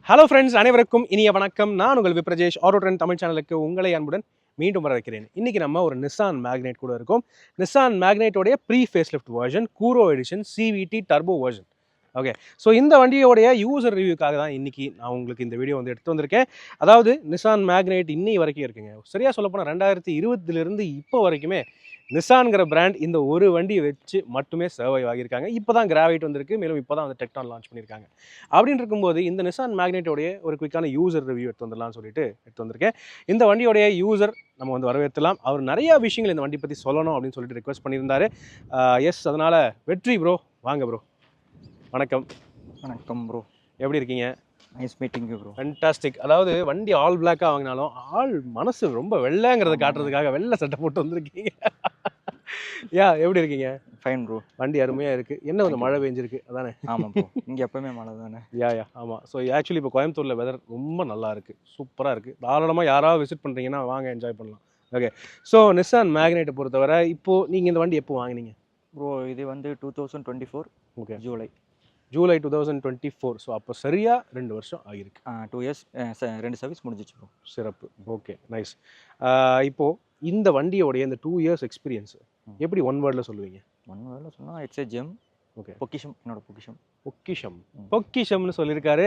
Hello friends, அனைவருக்கும் இனிய வணக்கம். நான் உங்கள் விப்ரஜேஷ் ஆட்டோ ட்ரெண்ட் தமிழ் சேனலுக்கு உங்களை அன்புடன் மீண்டும் வரவேற்கிறேன். இன்னைக்கு நம்ம ஒரு நிசான் மேக்னைட் கூட இருக்கோம். நிசான் மேக்னைட்டோடைய pre face lift version Kuro edition CVT turbo version. Okay, so இந்த வண்டியோடைய யூசர் ரிவ்யூக்காக தான் இன்னைக்கு நான் உங்களுக்கு இந்த வீடியோ வந்து எடுத்து வந்திருக்கேன். அதாவது நிசான் மேக்னைட் இன்னி வரைக்கும் இருக்குங்க. சரியாக சொல்லப்போனால் 2020 இப்போ வரைக்குமே நிசான்கிற பிராண்ட் இந்த ஒரு வண்டி வச்சு மட்டுமே சர்வைவ் ஆகியிருக்காங்க. இப்போ தான் கிராவைட் வந்திருக்கு, மேலும் இப்போ தான் வந்து டெக்டான் லான்ச் பண்ணியிருக்காங்க. அப்படின்னு இருக்கும்போது இந்த நிசான் மேக்னைட்டோடைய ஒரு குயிக்கான யூசர் ரிவ்யூ எடுத்து வந்துடலாம்னு சொல்லிட்டு எடுத்து வந்திருக்கேன். இந்த வண்டியோடைய யூசர் நம்ம வந்து வரவேற்றலாம். அவர் நிறைய விஷயங்கள் இந்த வண்டி பற்றி சொல்லணும் அப்படின்னு சொல்லிட்டு ரெக்வஸ்ட் பண்ணியிருந்தாரு. எஸ், அதனால் வெற்றி ப்ரோ, வாங்க ப்ரோ. வணக்கம். வணக்கம் ப்ரோ, எப்படி இருக்கீங்க? Nice meeting bro. ஃபேன்டாஸ்டிக். அதாவது வண்டி ஆல் பிளாக்காக வாங்கினாலும் ஆள் மனசு ரொம்ப வெள்ளைங்கிறத காட்டுறதுக்காக வெள்ளை சட்டை போட்டு வந்திருக்கீங்க. எப்படி இருக்கீங்க? Fine bro. வண்டி அருமையாக இருக்குது. என்ன கொஞ்சம் மழை பெஞ்சிருக்கு அதானே? ஆமாம் ப்ரோ, இங்கே எப்பவுமே மழை தானே. ஆமாம். ஸோ ஆக்சுவலி இப்போ கோயம்புத்தூரில் வெதர் ரொம்ப நல்லா இருக்குது, சூப்பராக இருக்குது. தாராளமாக யாராவது விசிட் பண்ணுறீங்கன்னா வாங்க, என்ஜாய் பண்ணலாம். ஓகே, ஸோ நிசான் மேக்னைட்டை பொறுத்தவரை இப்போது நீங்கள் இந்த வண்டி எப்போ வாங்கினீங்க ப்ரோ? இது வந்து 2024 ஓகே, ஜூலை 2024. ஸோ அப்போ சரியாக 2 வருஷம் ஆகிருக்கு. 2 இயர்ஸ் 2 சர்வீஸ் முடிஞ்சிச்சு ப்ரோ. சிறப்பு. Okay, nice. இப்போது இந்த வண்டியோடைய இந்த 2 இயர்ஸ் எக்ஸ்பீரியன்ஸ் எப்படி ஒன் வேர்டில் சொல்லுவீங்க? ஒன் வேர்டில் சொன்னால் இட்ஸ் ஏ ஜெம். ஓகே, பொக்கிஷம், என்னோட பொக்கிஷம். பொக்கிஷம்னு சொல்லியிருக்காரு.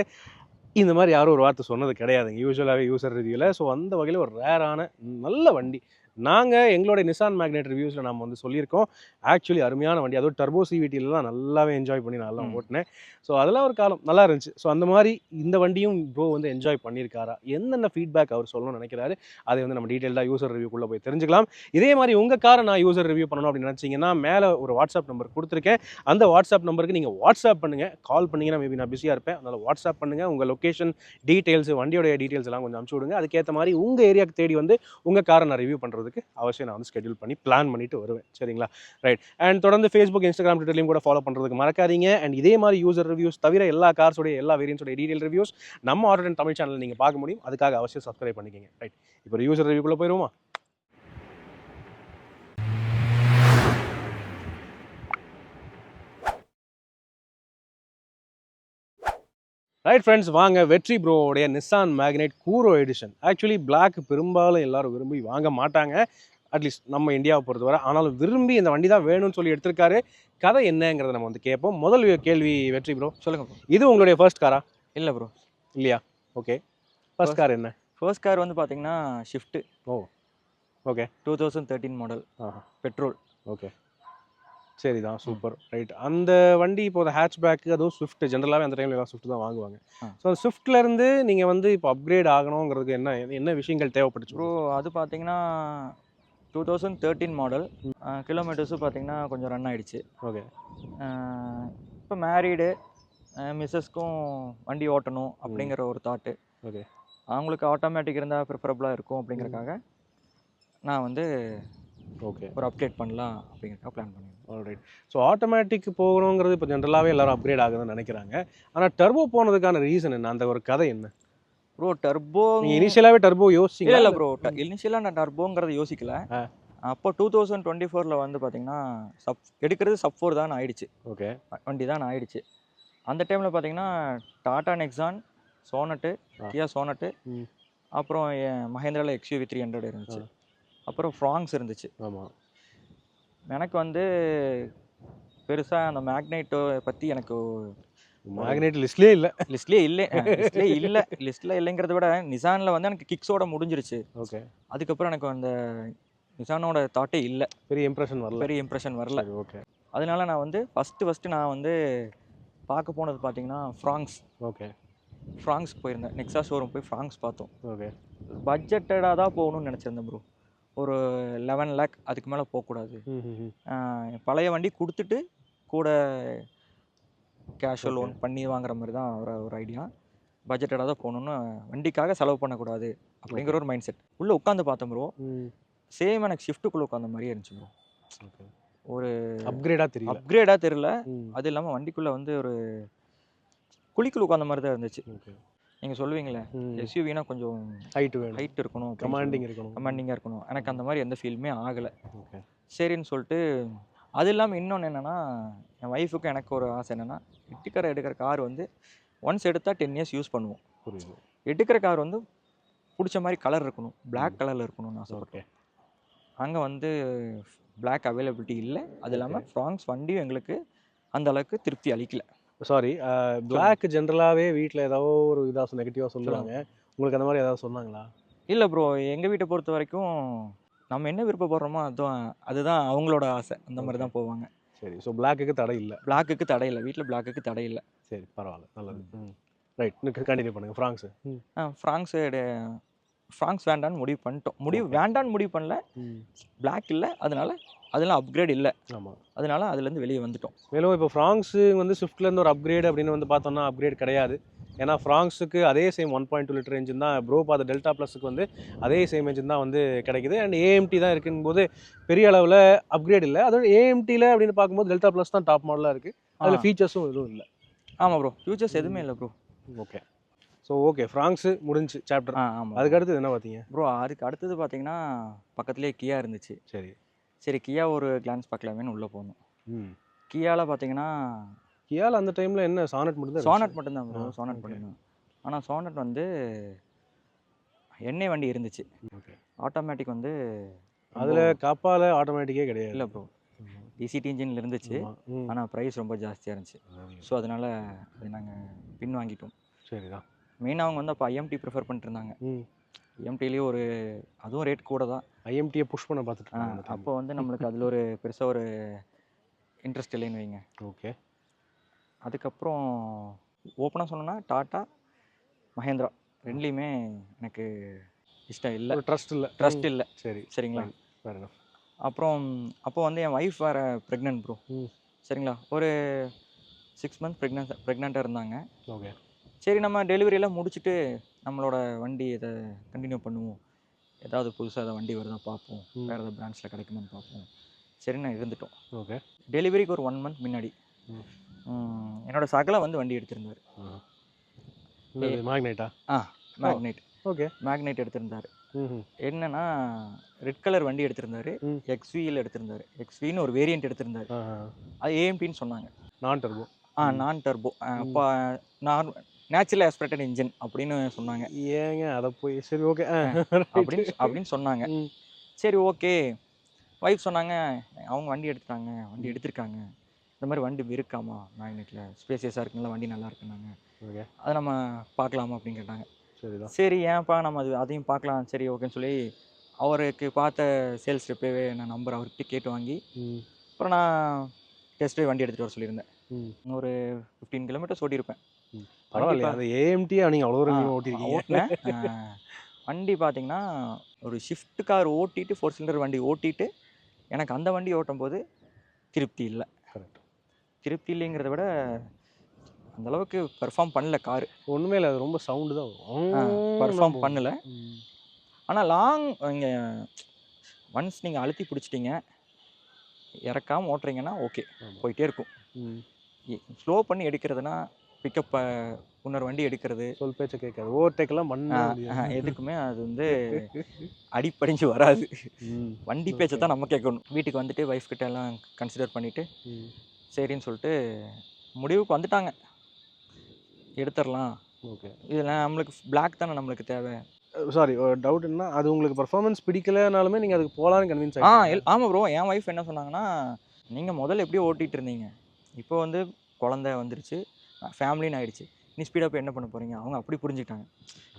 இந்த மாதிரி யாரும் ஒரு வார்த்தை சொன்னது கிடையாதுங்க யூஸ்வலாகவே யூசர் ரிவ்யூவில். ஸோ அந்த வகையில் ஒரு ரேரான நல்ல வண்டி. நாங்கள் எங்களுடைய நிசான் மேக்னைட் ரிவ்யூஸில் நம்ம வந்து சொல்லியிருக்கோம். ஆக்சுவலி அருமையான வண்டி, அதுவும் டர்போ சிவிடிலாம் நல்லாவே என்ஜாய் பண்ணி நல்லா ஓட்டினேன். ஸோ அதெல்லாம் ஒரு காலம் நல்லா இருந்துச்சு. ஸோ அந்த மாதிரி இந்த வண்டியும் ப்ரோ வந்து என்ஜாய் பண்ணியிருக்காரா, என்னென்ன ஃபீட்பேக் அவர் சொல்லணும்னு நினைக்கிறாரு, அதை வந்து நம்ம டீட்டெயிலாக யூசர் ரிவ்யூக்குள்ளே போய் தெரிஞ்சுக்கலாம். இதே மாதிரி உங்கள் காரை நான் யூசர் ரிவ்யூ பண்ணணும் அப்படின்னு நினச்சிங்கன்னா மேலே ஒரு வாட்ஸ்அப் நம்பர் கொடுத்துருக்கேன். அந்த வாட்ஸ்அப் நம்பருக்கு நீங்கள் வாட்ஸ்அப் பண்ணுங்கள். கால் பண்ணிங்கன்னா மேபி நான் பிஸியாக இருப்பேன், அதனால் வாட்ஸ்அப் பண்ணுங்கள். உங்கள் லொக்கேஷன் டீட்டெயில்ஸ், வண்டியோடைய டீட்டெயில்ஸ் எல்லாம் கொஞ்சம் அனுப்பிச்சு விடுங்க. அதுக்கேற்ற மாதிரி உங்கள் ஏரியாவுக்கு தேடி வந்து உங்கள் காரை நான் ரிவ்யூ பண்ணுறதுக்கு அவசியம் நான் வந்து ஸ்கெடியூல் பண்ணி பிளான் பண்ணிட்டு வருவேன். சரிங்களா? ரைட். அண்ட் தொடர்ந்து ஃபேஸ்புக், இன்ஸ்டாகிராம், ட்விட்டர்லையும் கூட ஃபாலோ பண்ணுறதுக்கு மறக்காதீங்க. அண்ட் இதே மாதிரி யூசர் ரிவ்யூஸ் தவிர எல்லா கார்ஸோடைய எல்லா வேரியன்ஸோட டீடைல் ரிவ்யூஸ் நம்ம ஆட்டோ ட்ரெண்ட் தமிழ் சேனல் நீங்கள் பார்க்க முடியும். அதுக்காக அவசியம் சப்ஸ்கிரைப் பண்ணிக்கங்க. ரைட், இப்போ யூசர் ரிவ்யூக்குள்ளே போயிடுவோமா? ரைட் ஃப்ரெண்ட்ஸ், வாங்க வெற்றி ப்ரோவுடைய Nissan Magnite Kuro edition. Actually black பெரும்பாலும் எல்லாரும் விரும்பி வாங்க மாட்டாங்க, அட்லீஸ்ட் நம்ம இந்தியாவை பொறுத்தவரை. ஆனாலும் விரும்பி இந்த வண்டி தான் வேணும்னு சொல்லி எடுத்திருக்காரு. கதை என்னங்கிறத நம்ம வந்து கேட்போம். முதல் கேள்வி வெற்றி ப்ரோ, சொல்லுங்கள் ப்ரோ. இது உங்களுடைய ஃபர்ஸ்ட் காரா? இல்லை ப்ரோ. இல்லையா? ஓகே, ஃபர்ஸ்ட் கார் என்ன? ஃபர்ஸ்ட் கார் வந்து பார்த்தீங்கன்னா ஷிஃப்ட்டு. ஓ, ஓகே. 2013 model, petrol. ஓகே, சரிதான், சூப்பர். ரைட். அந்த வண்டி இப்போ ஹேட்ச்பேக், அதுவும் ஸ்விஃப்ட், ஜென்ரலாகவே அந்த டைமில் எல்லாம் ஸ்விஃப்ட் தான் வாங்குவாங்க. ஸோ ஸ்விஃப்ட்லேருந்து நீங்கள் வந்து இப்போ அப்கிரேட் ஆகணுங்கிறதுக்கு என்ன என்ன விஷயங்கள் தேவைப்பட்டுச்சு ப்ரோ? அது பார்த்தீங்கன்னா 2013 மாடல், கிலோமீட்டர்ஸும் பார்த்தீங்கன்னா கொஞ்சம் ரன் ஆகிடுச்சு. ஓகே. இப்போ மேரீடு, மிஸ்ஸஸ்க்கும் வண்டி ஓட்டணும் அப்படிங்கிற ஒரு தாட்டு. ஓகே. அவங்களுக்கு ஆட்டோமேட்டிக் இருந்தால் ப்ரிஃபரபுளாக இருக்கும் அப்படிங்கிறக்காக நான் வந்து ஓகே, ஒரு அப்டேட் பண்ணலாம் அப்படிங்கிறக்காக பிளான் பண்ணியிருந்தேன். ஆல்ரைட். ஸோ ஆட்டோமேட்டிக் போகணுங்கிறது இப்போ ஜென்ரலாகவே எல்லாரும் அப்கிரேட் ஆகுதுன்னு நினைக்கிறாங்க. ஆனால் டர்போ போனதுக்கான ரீசன் என்ன, அந்த ஒரு கதை என்ன? ப்ரோ டர்போ நீங்கள் இனிஷியலாகவே டர்போ யோசிச்சிங்க? இல்லை ப்ரோ, இனிஷியலாக நான் டர்போங்கிறத யோசிக்கல. அப்போ 2024 வந்து பார்த்தீங்கன்னா எடுக்கிறது சப் 4 தான் ஆயிடுச்சு. ஓகே, வண்டி தான் ஆயிடுச்சு. அந்த டைமில் பார்த்தீங்கன்னா டாடா நெக்ஸான், சோனட்டு, கியா சோனட்டு, அப்புறம் மஹேந்திராவில் XUV 300 இருந்துச்சு, அப்புறம் ஃப்ராங்ஸ் இருந்துச்சு. ஆமாம். எனக்கு வந்து பெருசாக அந்த மேக்னைட்டோ பற்றி எனக்கு மேக்னைட் லிஸ்ட்லேயே இல்லைங்கிறத விட நிசானில் வந்து எனக்கு கிக்ஸோட முடிஞ்சிருச்சு. ஓகே. அதுக்கப்புறம் எனக்கு அந்த நிசானோட தாட்டே இல்லை, பெரிய இம்ப்ரெஷன் வரல. ஓகே. அதனால நான் வந்து ஃபஸ்ட்டு நான் வந்து பார்க்க போனது பார்த்தீங்கன்னா ஃப்ராங்ஸ். ஓகே, ஃப்ராங்ஸ் போயிருந்தேன். நெக்ஸா ஷோரூம் போய் ஃப்ராங்ஸ் பார்த்தோம். ஓகே. பட்ஜெட்டடாக தான் போகணும்னு நினச்சிருந்தேன் ப்ரோ. ஒரு 11 லேக் அதுக்கு மேலே போகக்கூடாது. பழைய வண்டி கொடுத்துட்டு கூட கேஷுவல் லோன் பண்ணி வாங்குற மாதிரி தான் ஒரு ஐடியா. பட்ஜெட்டடாக தான் போகணுன்னு, வண்டிக்காக செலவு பண்ணக்கூடாது அப்படிங்கிற ஒரு மைண்ட் செட். உள்ளே உட்காந்து பார்த்தேன் ப்ரோ, சேம் எனக்கு ஷிஃப்ட்டுக்குள்ளே உட்காந்த மாதிரியே இருந்துச்சு ப்ரோ. ஒரு அப்கிரேடாக தெரியல. அது இல்லாமல் வண்டிக்குள்ளே வந்து ஒரு குழிக்குள்ள உட்காந்த மாதிரி தான் இருந்துச்சு. நீங்கள் சொல்லுவீங்களே எஸ்யூவினா கொஞ்சம் ஹைட் இருக்கணும், கமாண்டிங்காக இருக்கணும். எனக்கு அந்த மாதிரி எந்த ஃபீலுமே ஆகலை. சரின்னு சொல்லிட்டு, அது இல்லாமல் இன்னொன்று என்னென்னா, என் ஒய்ஃபுக்கும் எனக்கு ஒரு ஆசை என்னென்னா, எடுக்கிற கார் வந்து ஒன்ஸ் எடுத்தால் 10 இயர்ஸ் யூஸ் பண்ணுவோம். புரியுது. எடுக்கிற கார் வந்து பிடிச்ச மாதிரி கலர் இருக்கணும், Black கலரில் இருக்கணும்னு ஆசைப்பட்டேன். அங்கே வந்து Black அவைலபிலிட்டி இல்லை. அது இல்லாமல் ஃப்ராங்ஸ் வண்டியும் எங்களுக்கு அந்த அளவுக்கு திருப்தி அளிக்கல. சாரி, Black ஜென்ரலாகவே வீட்டில் ஏதோ ஒரு இதாக நெகட்டிவாக சொல்லுவாங்க. உங்களுக்கு அந்த மாதிரி ஏதாவது சொன்னாங்களா? இல்லை ப்ரோ, எங்கள் வீட்டை பொறுத்த வரைக்கும் நம்ம என்ன விருப்பப்படுறோமோ அதுதான் அவங்களோட ஆசை. அந்த மாதிரி தான் போவாங்க. சரி, ஸோ Blackக்கு தடை இல்லை. Blackக்கு தடை இல்லை, வீட்டில் Blackக்கு தடை இல்லை. சரி, பரவாயில்ல, நல்லது. ரைட், கண்டினியூ பண்ணுங்க. ஃப்ராங்ஸ் வேண்டான்னு முடிவு பண்ணிட்டோம். வேண்டான்னு முடிவு பண்ணல, Black இல்லை, அதெல்லாம் அப்கிரேட் இல்லை. ஆமாம், அதனால அதுலேருந்து வெளியே வந்துட்டோம். மேலும் இப்போ ஃப்ராங்ஸு வந்து ஸ்விஃப்ட்லேருந்து ஒரு அப்கிரேட் அப்படின்னு வந்து பார்த்தோம்னா அப்கிரேட் கிடையாது. ஏன்னா ஃப்ராங்ஸுக்கு அதே சேம் 1.2 லிட்டர் என்ஜின் தான், ப்ரோ பார்த்த டெல்டா ப்ளஸுக்கு வந்து அதே சேம் என்ஜின் தான் வந்து கிடைக்குது. அண்ட் ஏஎம்டி தான் இருக்கும்போது பெரிய அளவில் அப்கிரேட் இல்லை. அதோட ஏஎம்டியில் அப்படின்னு பார்க்கும்போது டெல்டா ப்ளஸ் தான் டாப் மாடலாக இருக்குது. அதில் ஃபீச்சர்ஸும் எதுவும் இல்லை. ஆமாம் ப்ரோ, ஃபியூச்சர்ஸ் எதுவுமே இல்லை ப்ரோ. ஓகே, ஸோ ஓகே, ஃப்ராங்ஸு முடிஞ்சு சாப்டர். ஆமாம். அதுக்கு அடுத்தது என்ன பார்த்தீங்க ப்ரோ? அதுக்கு அடுத்தது பார்த்தீங்கன்னா பக்கத்துலேயே கியா இருந்துச்சு. சரி கியா ஒரு கிளான்ஸ் பார்க்கலாமேன்னு உள்ளே போகணும். கியாவில் பார்த்தீங்கன்னா கியாவில் அந்த டைமில் என்ன சானட் மட்டும்தான் ப்ரோ. சானட் மட்டும்தான். ஆனால் சானட் வந்து எண்ணெய் வண்டி இருந்துச்சு. ஆட்டோமேட்டிக் வந்து அதில் கப்பால் ஆட்டோமேட்டிக்கே கிடையாது. இல்லை ப்ரோ, டிசிடி இன்ஜினில் இருந்துச்சு. ஆனால் ப்ரைஸ் ரொம்ப ஜாஸ்தியாக இருந்துச்சு. ஸோ அதனால் அது நாங்கள் பின் வாங்கிட்டோம். சரிதான். மெயினாக அவங்க வந்து அப்போ ஐஎம்டி ப்ரிஃபர் பண்ணிட்டு இருந்தாங்க. ஐஎம்டிலேயே அதுவும் ரேட் கூட தான். ஐஎம்டியை புஷ் பண்ண பார்த்துட்டு அப்போ வந்து நம்மளுக்கு அதில் ஒரு பெருசாக ஒரு இன்ட்ரெஸ்ட் இல்லைன்னு வைங்க. ஓகே. அதுக்கப்புறம் ஓப்பனாக சொன்னோன்னா டாட்டா, மஹேந்திரா ரெண்டுலேயுமே எனக்கு இஷ்டம் இல்லை. ட்ரஸ்ட் இல்லை. சரிங்களா. அப்புறம் அப்போ வந்து என் ஒய்ஃப் வேறு ப்ரெக்னென்ட் ப்ரோ. சரிங்களா, ஒரு 6 மந்த் ப்ரெக்னெண்ட்டாக இருந்தாங்க. ஓகே. சரி, நம்ம டெலிவரியெல்லாம் முடிச்சுட்டு நம்மளோட வண்டி இதை கண்டினியூ பண்ணுவோம், ஏதாவது புதுசாக ஏதாவது வண்டி வருதா பார்ப்போம், வேறு ஏதாவது பிராண்ட்ஸில் கிடைக்குமான்னு பார்ப்போம். சரின்னு இருந்துட்டோம். ஓகே. டெலிவரிக்கு ஒரு 1 மந்த் முன்னாடி என்னோட சகலை வந்து வண்டி எடுத்திருந்தார். மேக்னைட். ஓகே. மேக்னைட் எடுத்திருந்தார். என்னன்னா ரெட் கலர் வண்டி எடுத்திருந்தாரு. எக்ஸ்வியில் எடுத்திருந்தாரு. எக்ஸ்வின்னு ஒரு வேரியண்ட் எடுத்திருந்தாரு. அது ஏஎம்டின்னு சொன்னாங்க. நான் டர்போ. அப்போ நேச்சுரல் ஆஸ்பிரேட்டட் இன்ஜின் அப்படின்னு சொன்னாங்க. ஏங்க அதை போய் சரி ஓகே அப்படின்னு சொன்னாங்க. சரி ஓகே. ஒய்ஃப் சொன்னாங்க அவங்க வண்டி எடுத்திருக்காங்க, இந்த மாதிரி வண்டி இருக்காமா மேக்னெட்டில், ஸ்பேசியஸாக இருக்குங்களா, வண்டி நல்லா இருக்குன்னாங்க. அதை நம்ம பார்க்கலாமா அப்படின்னு கேட்டாங்க. சரி ஏன்ப்பா நம்ம அதையும் பார்க்கலாம், சரி ஓகேன்னு சொல்லி அவருக்கு பார்த்த சேல்ஸ் ரெப்பே நான் நம்பர் அவர்கிட்ட கேட்டு வாங்கி அப்புறம் நான் டெஸ்ட் ட்ரைவ் வண்டி எடுத்துகிட்டு வர சொல்லியிருந்தேன். ஒரு 15 கிலோமீட்டர்ஸ் ஓட்டியிருப்பேன். ஓட்டினேன். வண்டி பார்த்தீங்கன்னா ஒரு ஷிஃப்ட் கார் ஓட்டிட்டு 4 சிலிண்டர் வண்டி ஓட்டிட்டு எனக்கு அந்த வண்டி ஓட்டும் போது திருப்தி இல்லை. திருப்தி இல்லைங்கிறத விட அந்தளவுக்கு பெர்ஃபார்ம் பண்ணல காரு. ஒன்றுமே இல்லை, அது ரொம்ப சவுண்டு தான் வரும். பெர்ஃபார்ம் பண்ணலை. ஆனால் லாங் இங்கே ஒன்ஸ் நீங்கள் அழுத்தி பிடிச்சிட்டிங்க, இறக்காமல் ஓட்டுறீங்கன்னா ஓகே, போயிட்டே இருக்கும். ஸ்லோ பண்ணி எடுக்கிறதுனா பிக்கப்பை இன்னொரு வண்டி எடுக்கிறது, சொல் பேச்சை கேட்காது, ஓவர்டேக்கெல்லாம் எதுக்குமே அது வந்து அடிப்படைஞ்சு வராது. வண்டி பேச்சை தான் நம்ம கேட்கணும். வீட்டுக்கு வந்துட்டு ஒய்ஃப் கிட்ட எல்லாம் கன்சிடர் பண்ணிவிட்டு சரின்னு சொல்லிட்டு முடிவுக்கு வந்துட்டாங்க, எடுத்துடலாம். ஓகே. இதில் நம்மளுக்கு பிளாக் தானே நம்மளுக்கு தேவை. சாரி, டவுட் என்ன, அது உங்களுக்கு பர்ஃபார்மன்ஸ் பிடிக்கலனாலுமே நீங்கள் அதுக்கு போகலான்னு கன்வின்ஸ் ஆமாம் ப்ரோ. என் ஒய்ஃப் என்ன சொன்னாங்கன்னா, நீங்கள் முதல்ல எப்படியோ ஓட்டிகிட்டு இருந்தீங்க, இப்போ வந்து குழந்தை வந்துருச்சு, ஃபேமிலின்னு ஆகிடுச்சு, நீ ஸ்பீடாக போய் என்ன பண்ண போகிறீங்க. அவங்க அப்படி புரிஞ்சுக்கிட்டாங்க,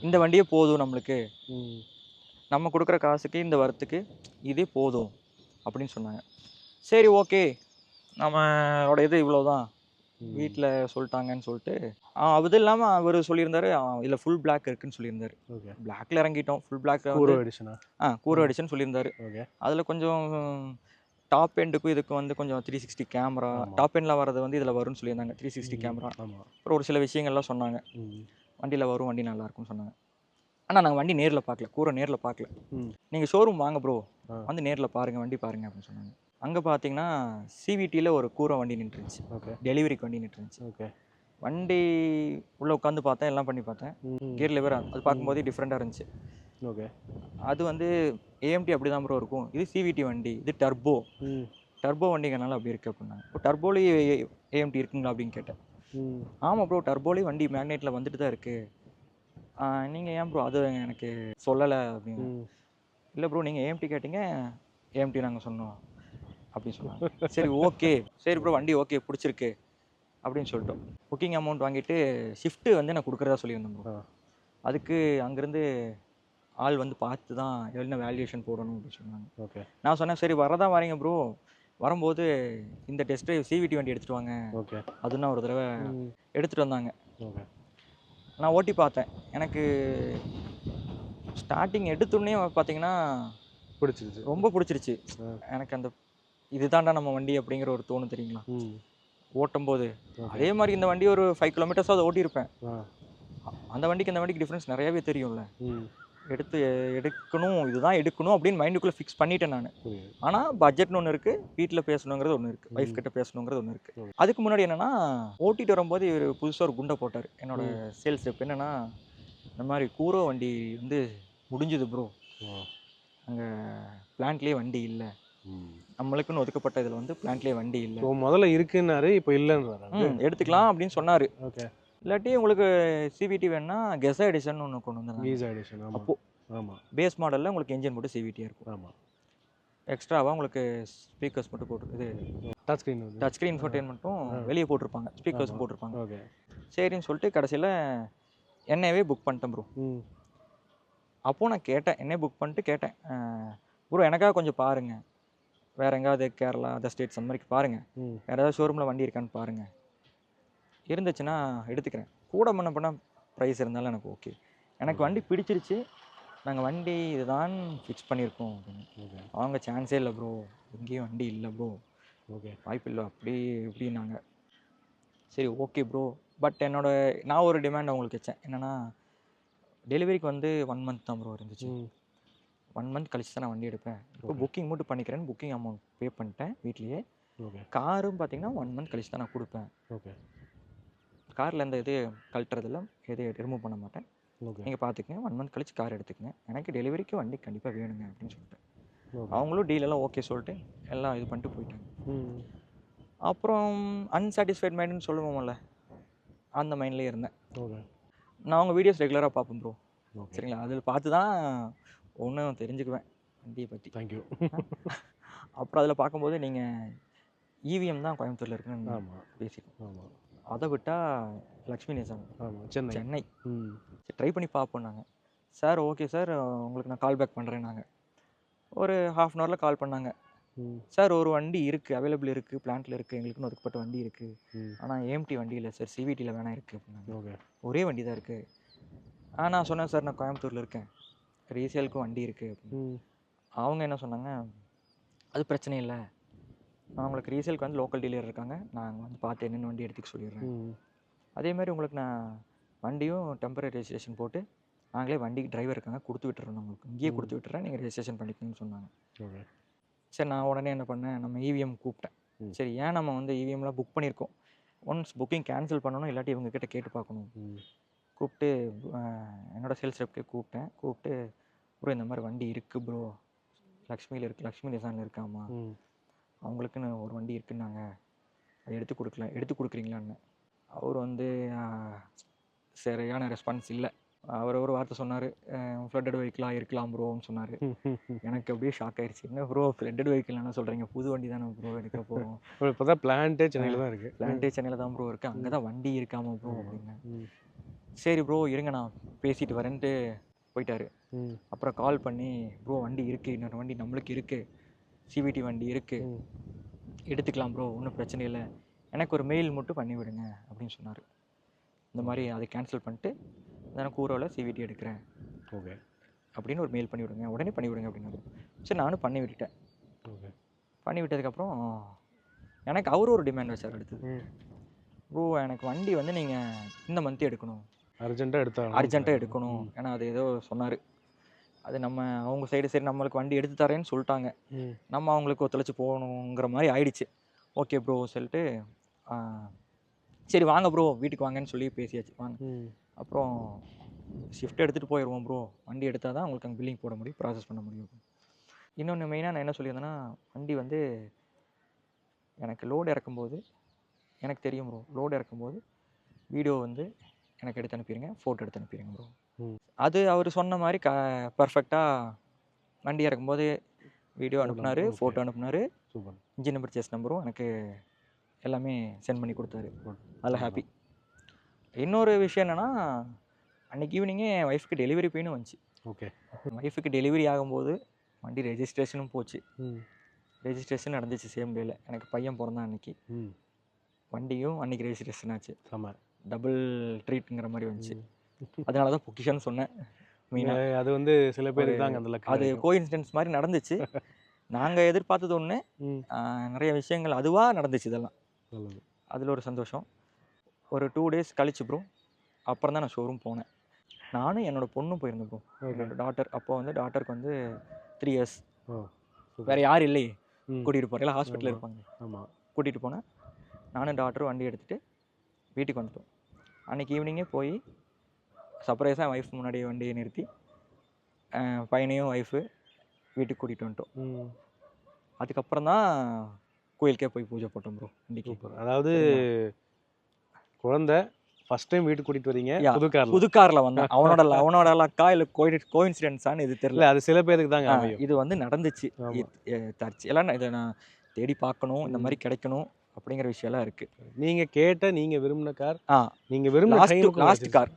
இந்த வண்டியே போதும் நம்மளுக்கு, நம்ம கொடுக்குற காசுக்கு இந்த வரத்துக்கு இதே போதும் அப்படின்னு சொன்னாங்க. சரி ஓகே, நம்மளோட இது இவ்வளோதான், வீட்டில் சொல்லிட்டாங்கன்னு சொல்லிட்டு அது இல்லாமல் அவர் சொல்லியிருந்தாரு இதில் ஃபுல் பிளாக் இருக்குன்னு சொல்லியிருந்தாரு. பிளாக்ல இறங்கிட்டோம். ஃபுல் பிளாக் கூரோ எடிஷன் சொல்லியிருந்தாரு. அதில் கொஞ்சம் டாப் எண்டுக்கும் இதுக்கு வந்து கொஞ்சம் 360 கேமரா, டாப் எண்டில் வரது வந்து இதில் வரும்னு சொல்லியிருந்தாங்க. 360 கேமரா, அப்புறம் ஒரு சில விஷயங்கள்லாம் சொன்னாங்க. வண்டியில் வரும், வண்டி நல்லாயிருக்கும்னு சொன்னாங்க. ஆனால் நாங்கள் வண்டி நேரில் பார்க்கல, கூரை நேரில் பார்க்கல. நீங்கள் ஷோரூம் வாங்க ப்ரோ, வந்து நேரில் பாருங்கள், வண்டி பாருங்கள் அப்படின்னு சொன்னாங்க. அங்கே பார்த்தீங்கன்னா சிவிடியில் ஒரு கூரை வண்டி நின்றுருந்துச்சு. டெலிவரிக்கு வண்டி நின்றுருந்துச்சு. வண்டி உள்ளே உட்காந்து பார்த்தேன், எல்லாம் பண்ணி பார்த்தேன். கியர் லிவர் அது பார்க்கும்போதே டிஃப்ரெண்ட்டாக இருந்துச்சு. அது வந்து ஏஎம்டி அப்படி தான் ப்ரோ இருக்கும், இது சிவிடி வண்டி, இது டர்போ வண்டிங்கனால அப்படி இருக்குது அப்படின்னாங்க. இப்போ டர்போலேயே ஏஎம்டி இருக்குங்களா அப்படின்னு கேட்டேன். ஆமாம் ப்ரோ, டர்போலேயே வண்டி மேக்னெட்டில் வந்துட்டு தான் இருக்குது, நீங்கள் ஏன் ப்ரோ அது எனக்கு சொல்லலை அப்படின்னு. ம். இல்லை ப்ரோ நீங்கள் ஏஎம்டி கேட்டீங்க, ஏஎம்டி நாங்கள் சொன்னோம் அப்படின்னு சொன்னாங்க. சரி ஓகே, சரி ப்ரோ வண்டி ஓகே பிடிச்சிருக்கு அப்படின்னு சொல்லிட்டோம். புக்கிங் அமௌண்ட் வாங்கிட்டு ஷிஃப்ட்டு வந்து நான் கொடுக்குறதா சொல்லியிருந்தேன் ப்ரோ. ஆ. அதுக்கு அங்கேருந்து ஆள் வந்து பார்த்து தான் என்ன வேல்யூவேஷன் போடணும் அப்படின்னு சொன்னாங்க. ஓகே. நான் சொன்னேன் சரி வரதான் வரீங்க ப்ரோ, வரும்போது இந்த டெஸ்ட் ட்ரைவ் சிவிடி வண்டி எடுத்துகிட்டு வாங்க. ஓகே. அதுன்னா ஒரு தடவை ம். எடுத்துகிட்டு வந்தாங்க. ஓகே. நான் ஓட்டி பார்த்தேன். எனக்கு ஸ்டார்டிங் எடுத்தோடனே பார்த்தீங்கன்னா பிடிச்சிருச்சு. ரொம்ப பிடிச்சிருச்சு. ஆ. எனக்கு அந்த இதுதான்டா நம்ம வண்டி அப்படிங்கிற ஒரு தோணும் தெரியுங்களா ம். ஓட்டும்போது. ஓகே. அதே மாதிரி இந்த வண்டி ஒரு 5 கிலோமீட்டர்ஸாவது ஓட்டியிருப்பேன். ஆ. அந்த வண்டிக்கு இந்த வண்டிக்கு டிஃப்ரென்ஸ் நிறையவே தெரியும்ல. ம். எடுக்கணும், இதுதான் எடுக்கணும் அப்படின்னு மைண்டுக்குள்ளே ஃபிக்ஸ் பண்ணிட்டேன் நான். புரியுது. ஆனால் பட்ஜெட்னு ஒன்று இருக்குது, வீட்டில் பேசணுங்கிறது ஒன்று இருக்குது, ஒய்ஃப் கிட்ட பேசணுங்கிறது ஒன்று இருக்குது. அதுக்கு முன்னாடி என்னென்னா ஓட்டிட்டு வரும்போது இவர் புதுசாக ஒரு குண்டை போட்டார் என்னோட சேல்ஸ் ரெப். என்னென்னா இந்த மாதிரி கூரோ வண்டி வந்து முடிஞ்சுது ப்ரோ, அங்கே பிளான்ட்லேயே வண்டி இல்லை, நம்மளுக்குன்னு ஒதுக்கப்பட்ட இதில் வந்து பிளான்ட்லேயே வண்டி இல்லை. ஸோ முதல்ல இருக்குன்னாரு, இப்போ இல்லைன்றாரு. எடுத்துக்கலாம் அப்படின்னு சொன்னார். ஓகே. இல்லாட்டி உங்களுக்கு சிவிடி வேணுன்னா கெசா எடிஷன் ஒன்று கொண்டு வந்தாங்க. கீசா எடிஷன். அப்போ ஆமாம். பேஸ் மாடலில் உங்களுக்கு என்ஜின் மட்டும் சிவிடியாக இருக்கும். ஆமாம். எக்ஸ்ட்ராவாக உங்களுக்கு ஸ்பீக்கர்ஸ் மட்டும் இது டச் ஸ்க்ரீன் டச் ஸ்க்ரீன் இன்ஃபோடெயின்மெண்ட்டும் வெளியே போட்டிருப்பாங்க, ஸ்பீக்கர்ஸ் போட்டிருப்பாங்க. ஓகே. சரின்னு சொல்லிட்டு கடைசியில் என்னையவே புக் பண்ணிட்டேன் ப்ரோ. அப்போது நான் கேட்டேன், என்னையே புக் பண்ணிட்டு கேட்டேன், ப்ரோ எனக்காக கொஞ்சம் பாருங்கள், வேறு எங்கேயாவது கேரளா அதர் ஸ்டேட்ஸ் அந்த மாதிரி பாருங்கள், வேறு ஏதாவது ஷோரூமில் வண்டி இருக்கான்னு பாருங்கள், இருந்துச்சுன்னா எடுத்துக்கிறேன், கூட முன்ன பண்ண ப்ரைஸ் இருந்தாலும் எனக்கு ஓகே, எனக்கு வண்டி பிடிச்சிருச்சு, நாங்கள் வண்டி இதுதான் ஃபிக்ஸ் பண்ணியிருக்கோம் அப்படின்னு. அவங்க சான்ஸே இல்லை ப்ரோ, எங்கேயும் வண்டி இல்லை ப்ரோ, ஓகே வாய்ப்பு இல்லை அப்படி இப்படின்னாங்க. சரி ஓகே ப்ரோ, பட் நான் ஒரு டிமாண்ட் அவங்களுக்கு வச்சேன், என்னென்னா டெலிவரிக்கு வந்து 1 மந்த் தான் ப்ரோ இருந்துச்சு. 1 மந்த் கழிச்சு தான் நான் வண்டி எடுப்பேன். இப்போ புக்கிங் மட்டும் பண்ணிக்கிறேன்னு புக்கிங் அமௌண்ட் பே பண்ணிட்டேன் வீட்லேயே. காரும் பார்த்தீங்கன்னா 1 மந்த் கழிச்சு தான் நான் கொடுப்பேன். ஓகே. காரில் எந்த இது கழட்டுறதில்ல, எதையும் ரிமூவ் பண்ண மாட்டேன், நீங்கள் பார்த்துக்கங்க, 1 மந்த் கழிச்சு கார் எடுத்துக்கங்க, எனக்கு டெலிவரிக்கு வண்டி கண்டிப்பாக வேணுங்க அப்படின்னு சொல்லிட்டேன். அவங்களும் டீலெல்லாம் ஓகே சொல்லிட்டு எல்லாம் இது பண்ணிட்டு போயிட்டாங்க. அப்புறம் அன்சாட்டிஸ்ஃபைட் மைண்டுன்னு சொல்லுவோம்ல, அந்த மைண்ட்லேயே இருந்தேன். நான் அவங்க வீடியோஸ் ரெகுலராக பார்ப்பேன் ப்ரோ. சரிங்களா, அதில் பார்த்து தான் ஒன்றும் தெரிஞ்சுக்குவேன் வண்டியை பற்றி. தேங்க்யூ. அப்புறம் அதில் பார்க்கும்போது நீங்கள் இவிஎம் தான் கோயம்புத்தூரில் இருக்குன்னு பேசிக்கோம். அதை விட்டால் லக்ஷ்மி நிசான் சென்னை சரி ட்ரை பண்ணி பார்ப்போம் நாங்கள். சார் ஓகே சார், உங்களுக்கு நான் கால் பேக் பண்ணுறேன். நாங்கள் ஒரு 1/2 அன் ஹவரில் கால் பண்ணாங்க. சார் ஒரு வண்டி இருக்குது, அவைலபிள் இருக்குது, பிளான்ட்டில் இருக்குது, எங்களுக்குன்னு ஒதுக்கப்பட்ட வண்டி இருக்குது, ஆனால் ஏஎம்டி வண்டி இல்லை சார், சிவிடியில் வேணா இருக்குது அப்படின்னாங்க. ஓகே, ஒரே வண்டி தான் இருக்குது. நான் சொன்னேன் சார் நான் கோயம்புத்தூரில் இருக்கேன், ரீசேலுக்கும் வண்டி இருக்குது அப்படின்னு. அவங்க என்ன சொன்னாங்க, அது பிரச்சனை இல்லை, நான் உங்களுக்கு ரீசேலுக்கு வந்து லோக்கல் டீலர் இருக்காங்க, நான் வந்து பார்த்து என்னென்ன வண்டி எடுத்துக்க சொல்லிடுறேன். அதேமாதிரி உங்களுக்கு நான் வண்டியும் டெம்பரரி ரெஜிஸ்ட்ரேஷன் போட்டு நாங்களே வண்டிக்கு டிரைவர் இருக்காங்க கொடுத்து விட்டுறோம், உங்களுக்கு இங்கேயே கொடுத்து விட்டுறேன், நீங்கள் ரெஜிஸ்ட்ரேஷன் பண்ணிக்கணும்னு சொன்னாங்க. ஓகே. சரி நான் உடனே என்ன பண்ணேன், நம்ம இவிஎம் கூப்பிட்டேன். சரி ஏன் நம்ம வந்து இவிஎம்லாம் புக் பண்ணியிருக்கோம், ஒன்ஸ் புக்கிங் கேன்சல் பண்ணணும், இல்லாட்டி இவங்ககிட்ட கேட்டு பார்க்கணும். கூப்பிட்டு என்னோடய சேல்ஸ் ரெப்கே கூப்பிட்டு ப்ரோ இந்த மாதிரி வண்டி இருக்குது ப்ரோ, லக்ஷ்மியில் இருக்குது, லக்ஷ்மி நிசானில் இருக்காமா, அவங்களுக்குன்னு ஒரு வண்டி இருக்குன்னாங்க, அதை எடுத்து கொடுக்குறீங்களான்னு. அவர் வந்து சரியான ரெஸ்பான்ஸ் இல்லை. அவர் ஒரு வார்த்தை சொன்னார், ஃப்ளட்டட் வெஹிக்கிளாக இருக்கலாம் ப்ரோன்னு சொன்னார். எனக்கு அப்படியே ஷாக் ஆயிடுச்சு, என்ன ப்ரோ ஃப்ளட்டட் வெஹிக்கிள்னா சொல்கிறீங்க, புது வண்டி தானே ப்ரோ எடுக்க போகிறோம், இப்போ தான் பிளான்ட்டே சென்னையில் தான் இருக்குது, பிளான்ட்டே சென்னையில் தான் ப்ரோ இருக்குது, அங்கே தான் வண்டி இருக்காமா ப்ரோ அப்படிங்க. சரி ப்ரோ இருங்க நான் பேசிட்டு வரேன்ட்டு போயிட்டாரு. அப்புறம் கால் பண்ணி ப்ரோ வண்டி இருக்குது, இன்னொரு வண்டி நம்மளுக்கு இருக்குது, சிவிடி வண்டி இருக்குது, எடுத்துக்கலாம் ப்ரோ, ஒன்றும் பிரச்சனை இல்லை, எனக்கு ஒரு மெயில் மட்டும் பண்ணி விடுங்க அப்படின்னு சொன்னார். இந்த மாதிரி அதை கேன்சல் பண்ணிட்டு நான் கூரோவில் சிவிடி எடுக்கிறேன் ஓகே அப்படின்னு ஒரு மெயில் பண்ணி விடுங்க, உடனே பண்ணி விடுங்க அப்படின்னாரு. சரி நானும் பண்ணி விட்டுட்டேன். ஓகே, பண்ணி விட்டதுக்கப்புறம் எனக்கு அவரும் ஒரு டிமாண்ட் வச்சார் அடுத்தது, ப்ரோ எனக்கு வண்டி வந்து நீங்கள் இந்த மந்த்தே எடுக்கணும், அர்ஜென்ட்டாக எடுக்கணும், ஏன்னா அது ஏதோ சொன்னார். அது நம்ம அவங்க சைடு சரி நம்மளுக்கு வண்டி எடுத்து தரேன்னு சொல்லிட்டாங்க, நம்ம அவங்களுக்கு ஒத்துழைச்சி போகணுங்கிற மாதிரி ஆயிடுச்சு. ஓகே ப்ரோ சொல்லிட்டு சரி வாங்க ப்ரோ வீட்டுக்கு வாங்கன்னு சொல்லி பேசியாச்சு, வாங்க. அப்புறம் ஷிஃப்ட் எடுத்துகிட்டு போயிடுவோம் ப்ரோ, வண்டி எடுத்தால் தான் உங்களுக்கு அங்கே பில்லிங் போட முடியும், ப்ராசஸ் பண்ண முடியும். இன்னொன்று மெயினாக நான் என்ன சொல்லியிருந்தேன்னா, வண்டி வந்து எனக்கு லோடு இறக்கும்போது எனக்கு தெரியும் ப்ரோ, லோடு இறக்கும்போது வீடியோ வந்து எனக்கு எடுத்து அனுப்பிடுங்க, ஃபோட்டோ எடுத்து அனுப்பிடுங்க ப்ரோ. ம். அது அவர் சொன்ன மாதிரி பர்ஃபெக்டாக வண்டி இறக்கும்போது வீடியோ அனுப்புனாரு, ஓகே. ஃபோட்டோ அனுப்புனாரு, சூப்பர். இன்ஜின் நம்பர் செஸ் நம்பரும் எனக்கு எல்லாமே சென்ட் பண்ணி கொடுத்தாரு. அதில் ஹாப்பி. இன்னொரு விஷயம் என்னென்னா, அன்றைக்கி ஈவினிங்கே என் ஒய்ஃப்க்கு டெலிவரி பெயினும் வந்துச்சு. ஓகே. ஒய்ஃபுக்கு டெலிவரி ஆகும்போது வண்டி ரெஜிஸ்ட்ரேஷனும் போச்சு. ம். ரெஜிஸ்ட்ரேஷன் நடந்துச்சு சேம் டேல. எனக்கு பையன் பிறந்தான் அன்றைக்கி. ம். வண்டியும் அன்றைக்கி ரெஜிஸ்ட்ரேஷன் ஆச்சு. செம. டபுள் ட்ரீட்டுங்கிற மாதிரி வந்துச்சு. அதனால தான் பொக்கிஷன்னு சொன்னேன் மெயினாக. அது வந்து சில பேருக்கு தாங்க அந்த லக். அது கோஇன்சிடென்ஸ் மாதிரி நடந்துச்சு. நாங்கள் எதிர்பார்த்தது ஒன்று, நிறைய விஷயங்கள் அதுவாக நடந்துச்சு. இதெல்லாம் நல்லது. அதில் ஒரு சந்தோஷம். ஒரு 2 டேஸ் கழிச்சு ப்ரோ, அப்புறம் தான் நான் ஷோரூம் போனேன். நானும் என்னோட பொண்ணும் போயிருந்தேன் ப்ரோ. என்னோட டாட்டர், அப்போ வந்து டாட்டருக்கு வந்து 3 இயர்ஸ். வேறு யாரும் இல்லையே கூட்டிகிட்டு போகிறேன், எல்லாம் ஹாஸ்பிட்டலில் இருப்பாங்க. ஆமாம். கூட்டிகிட்டு போனேன். நானும் டாட்டரும் வண்டி எடுத்துகிட்டு வீட்டுக்கு வந்துட்டோம். அன்றைக்கி ஈவினிங்கே போய் சர்ப்ரைஸாக ஒய்ஃப் முன்னாடி வண்டியை நிறுத்தி பையனையும் ஒய்ஃபு வீட்டுக்கு கூட்டிகிட்டு வந்துட்டோம். அதுக்கப்புறம் தான் கோயிலுக்கே போய் பூஜை போட்டோம் ப்ரோ வண்டிக்கு. அதாவது குழந்தை ஃபர்ஸ்ட் டைம் வீட்டுக்கு கூட்டிட்டு வரீங்க புது காரில் வந்தேன். அவனோட லக்கா இல்லை கோயின்சிடென்ஸான்னு இது தெரியல. அது சில பேருக்கு தாங்க அமையும். இது வந்து நடந்துச்சு. எல்லாம் இதை நான் தேடி பார்க்கணும், இந்த மாதிரி கிடைக்கணும் அப்படிங்கிற விஷயம்லாம் இருக்கு. நீங்க கேட்ட, நீங்க விரும்பின கார், நீங்க விரும்பின லாஸ்ட் கார்.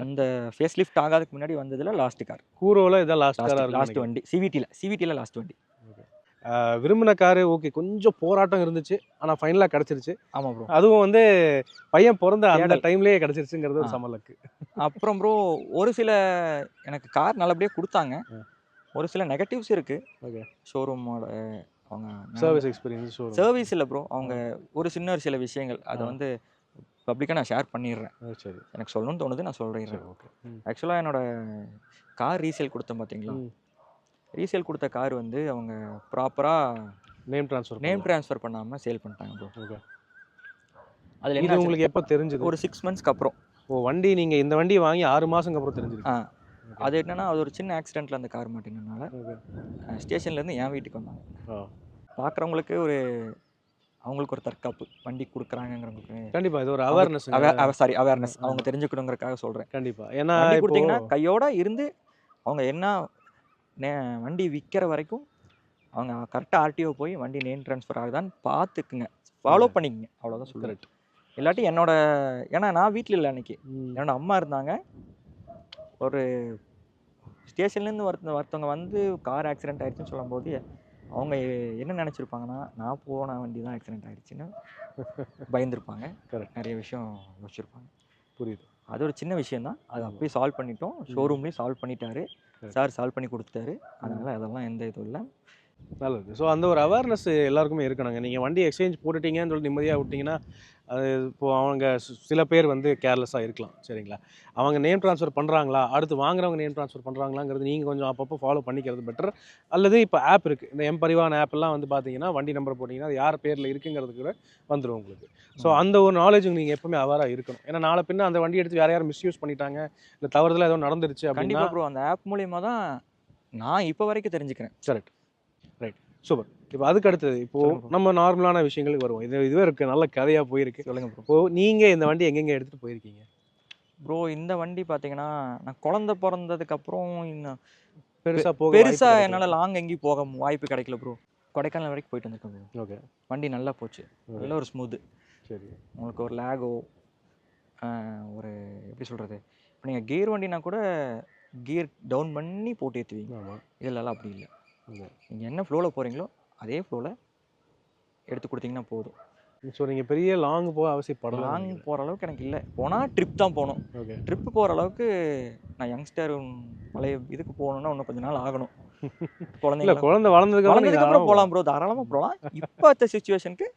அந்த ஃபேஸ் லிஃப்ட் ஆகாததுக்கு முன்னாடி வந்ததுல லாஸ்ட் கார். கூரோல இதான் லாஸ்ட் வண்டி. சிவிடியில் லாஸ்ட் வண்டி. விரும்பின காரு ஓகே, கொஞ்சம் போராட்டம் இருந்துச்சு, ஆனால் ஃபைனலாக கிடச்சிருச்சு. ஆமாம் ப்ரோ. அதுவும் வந்து பையன் பிறந்த அந்த டைம்லேயே கிடச்சிருச்சுங்கிறது ஒரு சமலுக்கு. அப்புறம் ப்ரோ ஒரு சில எனக்கு கார் நல்லபடியாக கொடுத்தாங்க. ஒரு சில நெகட்டிவ்ஸ் இருக்குது. ஓகே. ஷோரூமோட அவங்க சர்வீஸ் எக்ஸ்பீரியன்ஸ். சர்வீஸ் இல்லை ப்ரோ, அவங்க ஒரு சில விஷயங்கள் அதை வந்து பப்ளிக்காக நான் ஷேர் பண்ணிடுறேன். சரி, எனக்கு சொல்லணும்னு தோணுது, நான் சொல்கிறேன். ஓகே. ஆக்சுவலாக என்னோட கார் ரீசேல் கொடுத்தேன் பார்த்தீங்களா, ரீசேல் கொடுத்த கார் வந்து அவங்க ப்ராப்பராக நேம் ட்ரான்ஸ்ஃபர் பண்ணாமல் சேல் பண்ணிட்டாங்க ப்ரோ. ஓகே. அதில் என்ன உங்களுக்கு எப்போ தெரிஞ்சது? ஒரு 6 மந்த்ஸ்க்கு அப்புறம். வண்டி நீங்கள் இந்த வண்டி வாங்கி 6 மாதத்துக்கு அப்புறம் தெரிஞ்சிருக்கு. அது என்னன்னா, அது ஒரு சின்ன ஆக்சிடென்ட்டில் அந்த கார் மாட்டினதுனால ஸ்டேஷன்லேருந்து என் வீட்டுக்கு வந்தாங்க. பார்க்குறவங்களுக்கு அவங்களுக்கு ஒரு தற்காப்பு, வண்டி கொடுக்குறாங்கிறவங்களுக்கு கண்டிப்பாக இது ஒரு அவேர்னஸ். அவேர்னஸ் அவங்க தெரிஞ்சுக்கணுங்கிறக்காக சொல்கிறேன். கண்டிப்பாக. ஏன்னா வண்டி கொடுத்தீங்கன்னா கையோட இருந்து அவங்க என்ன வண்டி விற்கிற வரைக்கும் அவங்க கரெக்டாக ஆர்டிஓ போய் வண்டி நேம் ட்ரான்ஸ்ஃபர் ஆகுதான்னு பார்த்துக்குங்க, ஃபாலோ பண்ணிக்கங்க, அவ்வளோதான் சொல்கிறேன். இல்லாட்டி ஏன்னா நான் வீட்டில் இல்லை அன்றைக்கி, என்னோட அம்மா இருந்தாங்க. ஒரு ஸ்டேஷன்லேருந்து ஒருத்தவங்க வந்து கார் ஆக்சிடென்ட் ஆகிடுச்சுன்னு சொல்லும்போது அவங்க என்ன நினச்சிருப்பாங்கன்னா, நான் போன வண்டி தான் ஆக்சிடென்ட் ஆகிடுச்சின்னு பயந்துருப்பாங்க. நிறைய விஷயம் யோசிச்சிருப்பாங்க. புரியுது. அது ஒரு சின்ன விஷயம் தான். அது அப்பயே சால்வ் பண்ணிட்டோம். ஷோரூம்லேயும் சால்வ் பண்ணிட்டாரு சார், சால்வ் பண்ணி கொடுத்துட்டாரு. அதனால் அதெல்லாம் எந்த இதுவும் இல்லை. நல்லது. ஸோ அந்த ஒரு அவேர்னஸ் எல்லாருக்குமே இருக்கணுங்க. நீங்கள் வண்டி எக்ஸ்சேஞ்ச் போட்டுட்டீங்கன்னு சொல்லி நிம்மதியாக விட்டிங்கன்னா, அது இப்போது அவங்க சில பேர் வந்து கேர்லெஸ்ஸாக இருக்கலாம், சரிங்களா? அவங்க நேம் ட்ரான்ஸ்ஃபர் பண்ணுறாங்களா, அடுத்து வாங்குறவங்க நேம் ட்ரான்ஸ்ஃபர் பண்ணுறாங்களாங்கிறது நீங்கள் கொஞ்சம் அப்பப்போ ஃபாலோ பண்ணிக்கிறது பெட்டர். அல்லது இப்போ ஆப் இருக்குது, இந்த எம்பரிவான் ஆப்லாம் வந்து பார்த்தீங்கன்னா, வண்டி நம்பர் போட்டிங்கன்னா அது யார் பேரில் இருக்குங்கிறது கூட வந்துடும் உங்களுக்கு. ஸோ அந்த ஒரு நாலேஜுக்கு நீங்கள் எப்பவுமே அவேராக இருக்கணும். ஏன்னா நாளை பின்ன அந்த வண்டி எடுத்து வேறு யாரும் மிஸ்யூஸ் பண்ணிட்டாங்க, இல்லை தவறுதலாக ஏதோ நடந்துருச்சு அப்படின்னா. ப்ரோ அந்த ஆப் மூலியமாக தான் நான் இப்போ வரைக்கும் தெரிஞ்சுக்கிறேன். கரெக்ட். ரைட். சூப்பர். இப்போ அதுக்கு அடுத்தது இப்போது நம்ம நார்மலான விஷயங்களுக்கு வருவோம். இதுவே இருக்குது, நல்ல கதையாக போயிருக்கு. சொல்லுங்கள் ப்ரோ. இப்போது நீங்கள் இந்த வண்டி எங்கெங்கே எடுத்துகிட்டு போயிருக்கீங்க ப்ரோ? இந்த வண்டி பார்த்தீங்கன்னா, நான் குழந்தை பிறந்ததுக்கப்புறம் இன்னும் பெருசாக என்னால் லாங் எங்கேயும் போக வாய்ப்பு கிடைக்கல ப்ரோ. கொடைக்கானல் வரைக்கும் போயிட்டு வந்திருக்கேன் ப்ரோ. ஓகே. வண்டி நல்லா போச்சு, நல்ல ஒரு ஸ்மூத்து. சரி. உங்களுக்கு ஒரு லேகோ, ஒரு எப்படி சொல்கிறது, இப்போ நீங்கள் கியர் வண்டினா கூட கியர் டவுன் பண்ணி போட்டு ஏற்றுவீங்க. இதெல்லாம் அப்படி இல்லை. நீங்கள் என்ன ஃப்ளோவில் போகிறீங்களோ அதே ஃப்ளோவில் எடுத்து கொடுத்தீங்கன்னா போதும். ஸோ நீங்கள் பெரிய லாங் போக அவசியப்படலாம். லாங் போகிற அளவுக்கு எனக்கு இல்லை. போனால் ட்ரிப் தான் போகணும். ஓகே. ட்ரிப்பு போகிற அளவுக்கு நான் யங்ஸ்டர் பழைய இதுக்கு போகணுன்னா இன்னும் கொஞ்சம் நாள் ஆகணும். குழந்தை வளர்ந்ததுக்கப்புறம் போகலாம் ப்ரோ, தாராளமாக போகலாம். இப்போ அந்த சிச்சுவேஷனுக்கு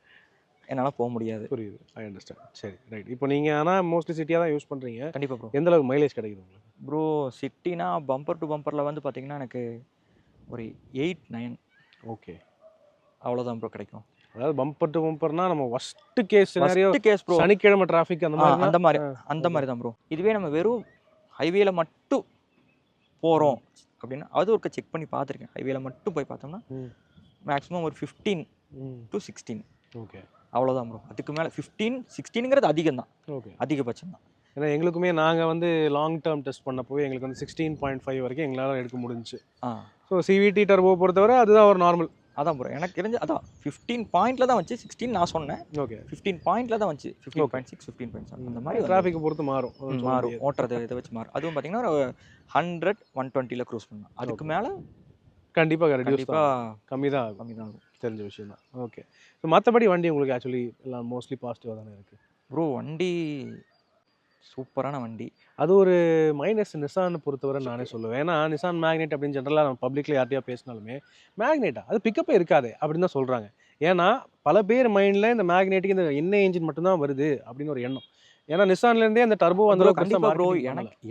என்னால் போக முடியாது. புரியுது, ஐ அண்டர்ஸ்டாண்ட். சரி, ரைட். இப்போ நீங்கள் ஆனால் மோஸ்ட்லி சிட்டியாக தான் யூஸ் பண்ணுறீங்க. கண்டிப்பாக ப்ரோ. எந்த அளவுக்கு மைலேஜ் கிடைக்குது உங்களுக்கு? ப்ரோ சிட்டினா பம்பர் டு பம்பரில் வந்து பார்த்தீங்கன்னா எனக்கு ஒரு 8-9. ஓகே, அவ்வளோதான் ப்ரோ கிடைக்கும். அதாவது பம்பர் டு பம்பர்னா நம்ம ஃபர்ஸ்ட் கேஸ் ப்ரோ, சனிக்கிழமை டிராஃபிக் அந்த மாதிரி தான் ப்ரோ. இதுவே நம்ம வெறும் ஹைவேல மட்டும் போகிறோம் அப்படின்னா அது ஒரு செக் பண்ணி பார்த்துருக்கேன். ஹைவேல மட்டும் போய் பார்த்தோம்னா மேக்ஸிமம் ஒரு 15 to 16. ஓகே, அவ்வளோதான் ப்ரோ. அதுக்கு மேலே 15-16ங்கிறது அதிகம் தான். ஓகே, அதிகபட்சம் தான். ஏன்னா எங்களுக்குமே நாங்கள் வந்து லாங் டேர்ம் டெஸ்ட் பண்ணப்போ எங்களுக்கு வந்து 16.5 வரைக்கும் எங்களால் எடுக்க முடிஞ்சுச்சு. ஸோ சிவிடி டர்போ பொறுத்தவரை அதுதான் ஒரு நார்மல். அதான் ப்ரோ எனக்கு தெரிஞ்சு அதான் 15 பாயிண்ட்ல தான் வச்சு 16 நான் சொன்னேன். ஓகே 15 பாயிண்ட்ல தான் வச்சு 15.6 15.7 அந்த மாதிரி டிராஃபிக்கை பொறுத்து மாறும். மாறும் ஓட்டுறது இதை வச்சு மாறும். அதுவும் பார்த்தீங்கன்னா ஒரு 100 120ல க்ரூஸ் பண்ணலாம். அதுக்கு மேலே கண்டிப்பாக ரெடியூஸ் கம்மி தான் கம்மி தான் ஆகும். தெரிஞ்ச விஷயம் தான். ஓகே. ஸோ மற்றபடி வண்டி உங்களுக்கு ஆக்சுவலி எல்லாம் மோஸ்ட்லி பாசிட்டிவாக தானே இருக்குது ப்ரோ. வண்டி சூப்பரான வண்டி. அது ஒரு மைனஸ் நிசான் பொறுத்தவரை நானே சொல்லுவேன். ஏன்னா நிசான் மேக்னெட் அப்படின்னு ஜென்ரலாக நம்ம பப்ளிக்ல யார்ட்டையா பேசினாலுமே மேக்னெட்டா அது பிக்கப்பே இருக்காது அப்படின்னு தான் சொல்கிறாங்க. ஏன்னா பல பேர் மைண்டில் இந்த மேக்னெட்டுக்கு இந்த எண்ணெய் இன்ஜின் மட்டும்தான் வருது அப்படின்னு ஒரு எண்ணம். ஏன்னா நிசான்லேருந்தே அந்த டர்போ வந்து கண்டிப்பாக ப்ரோ.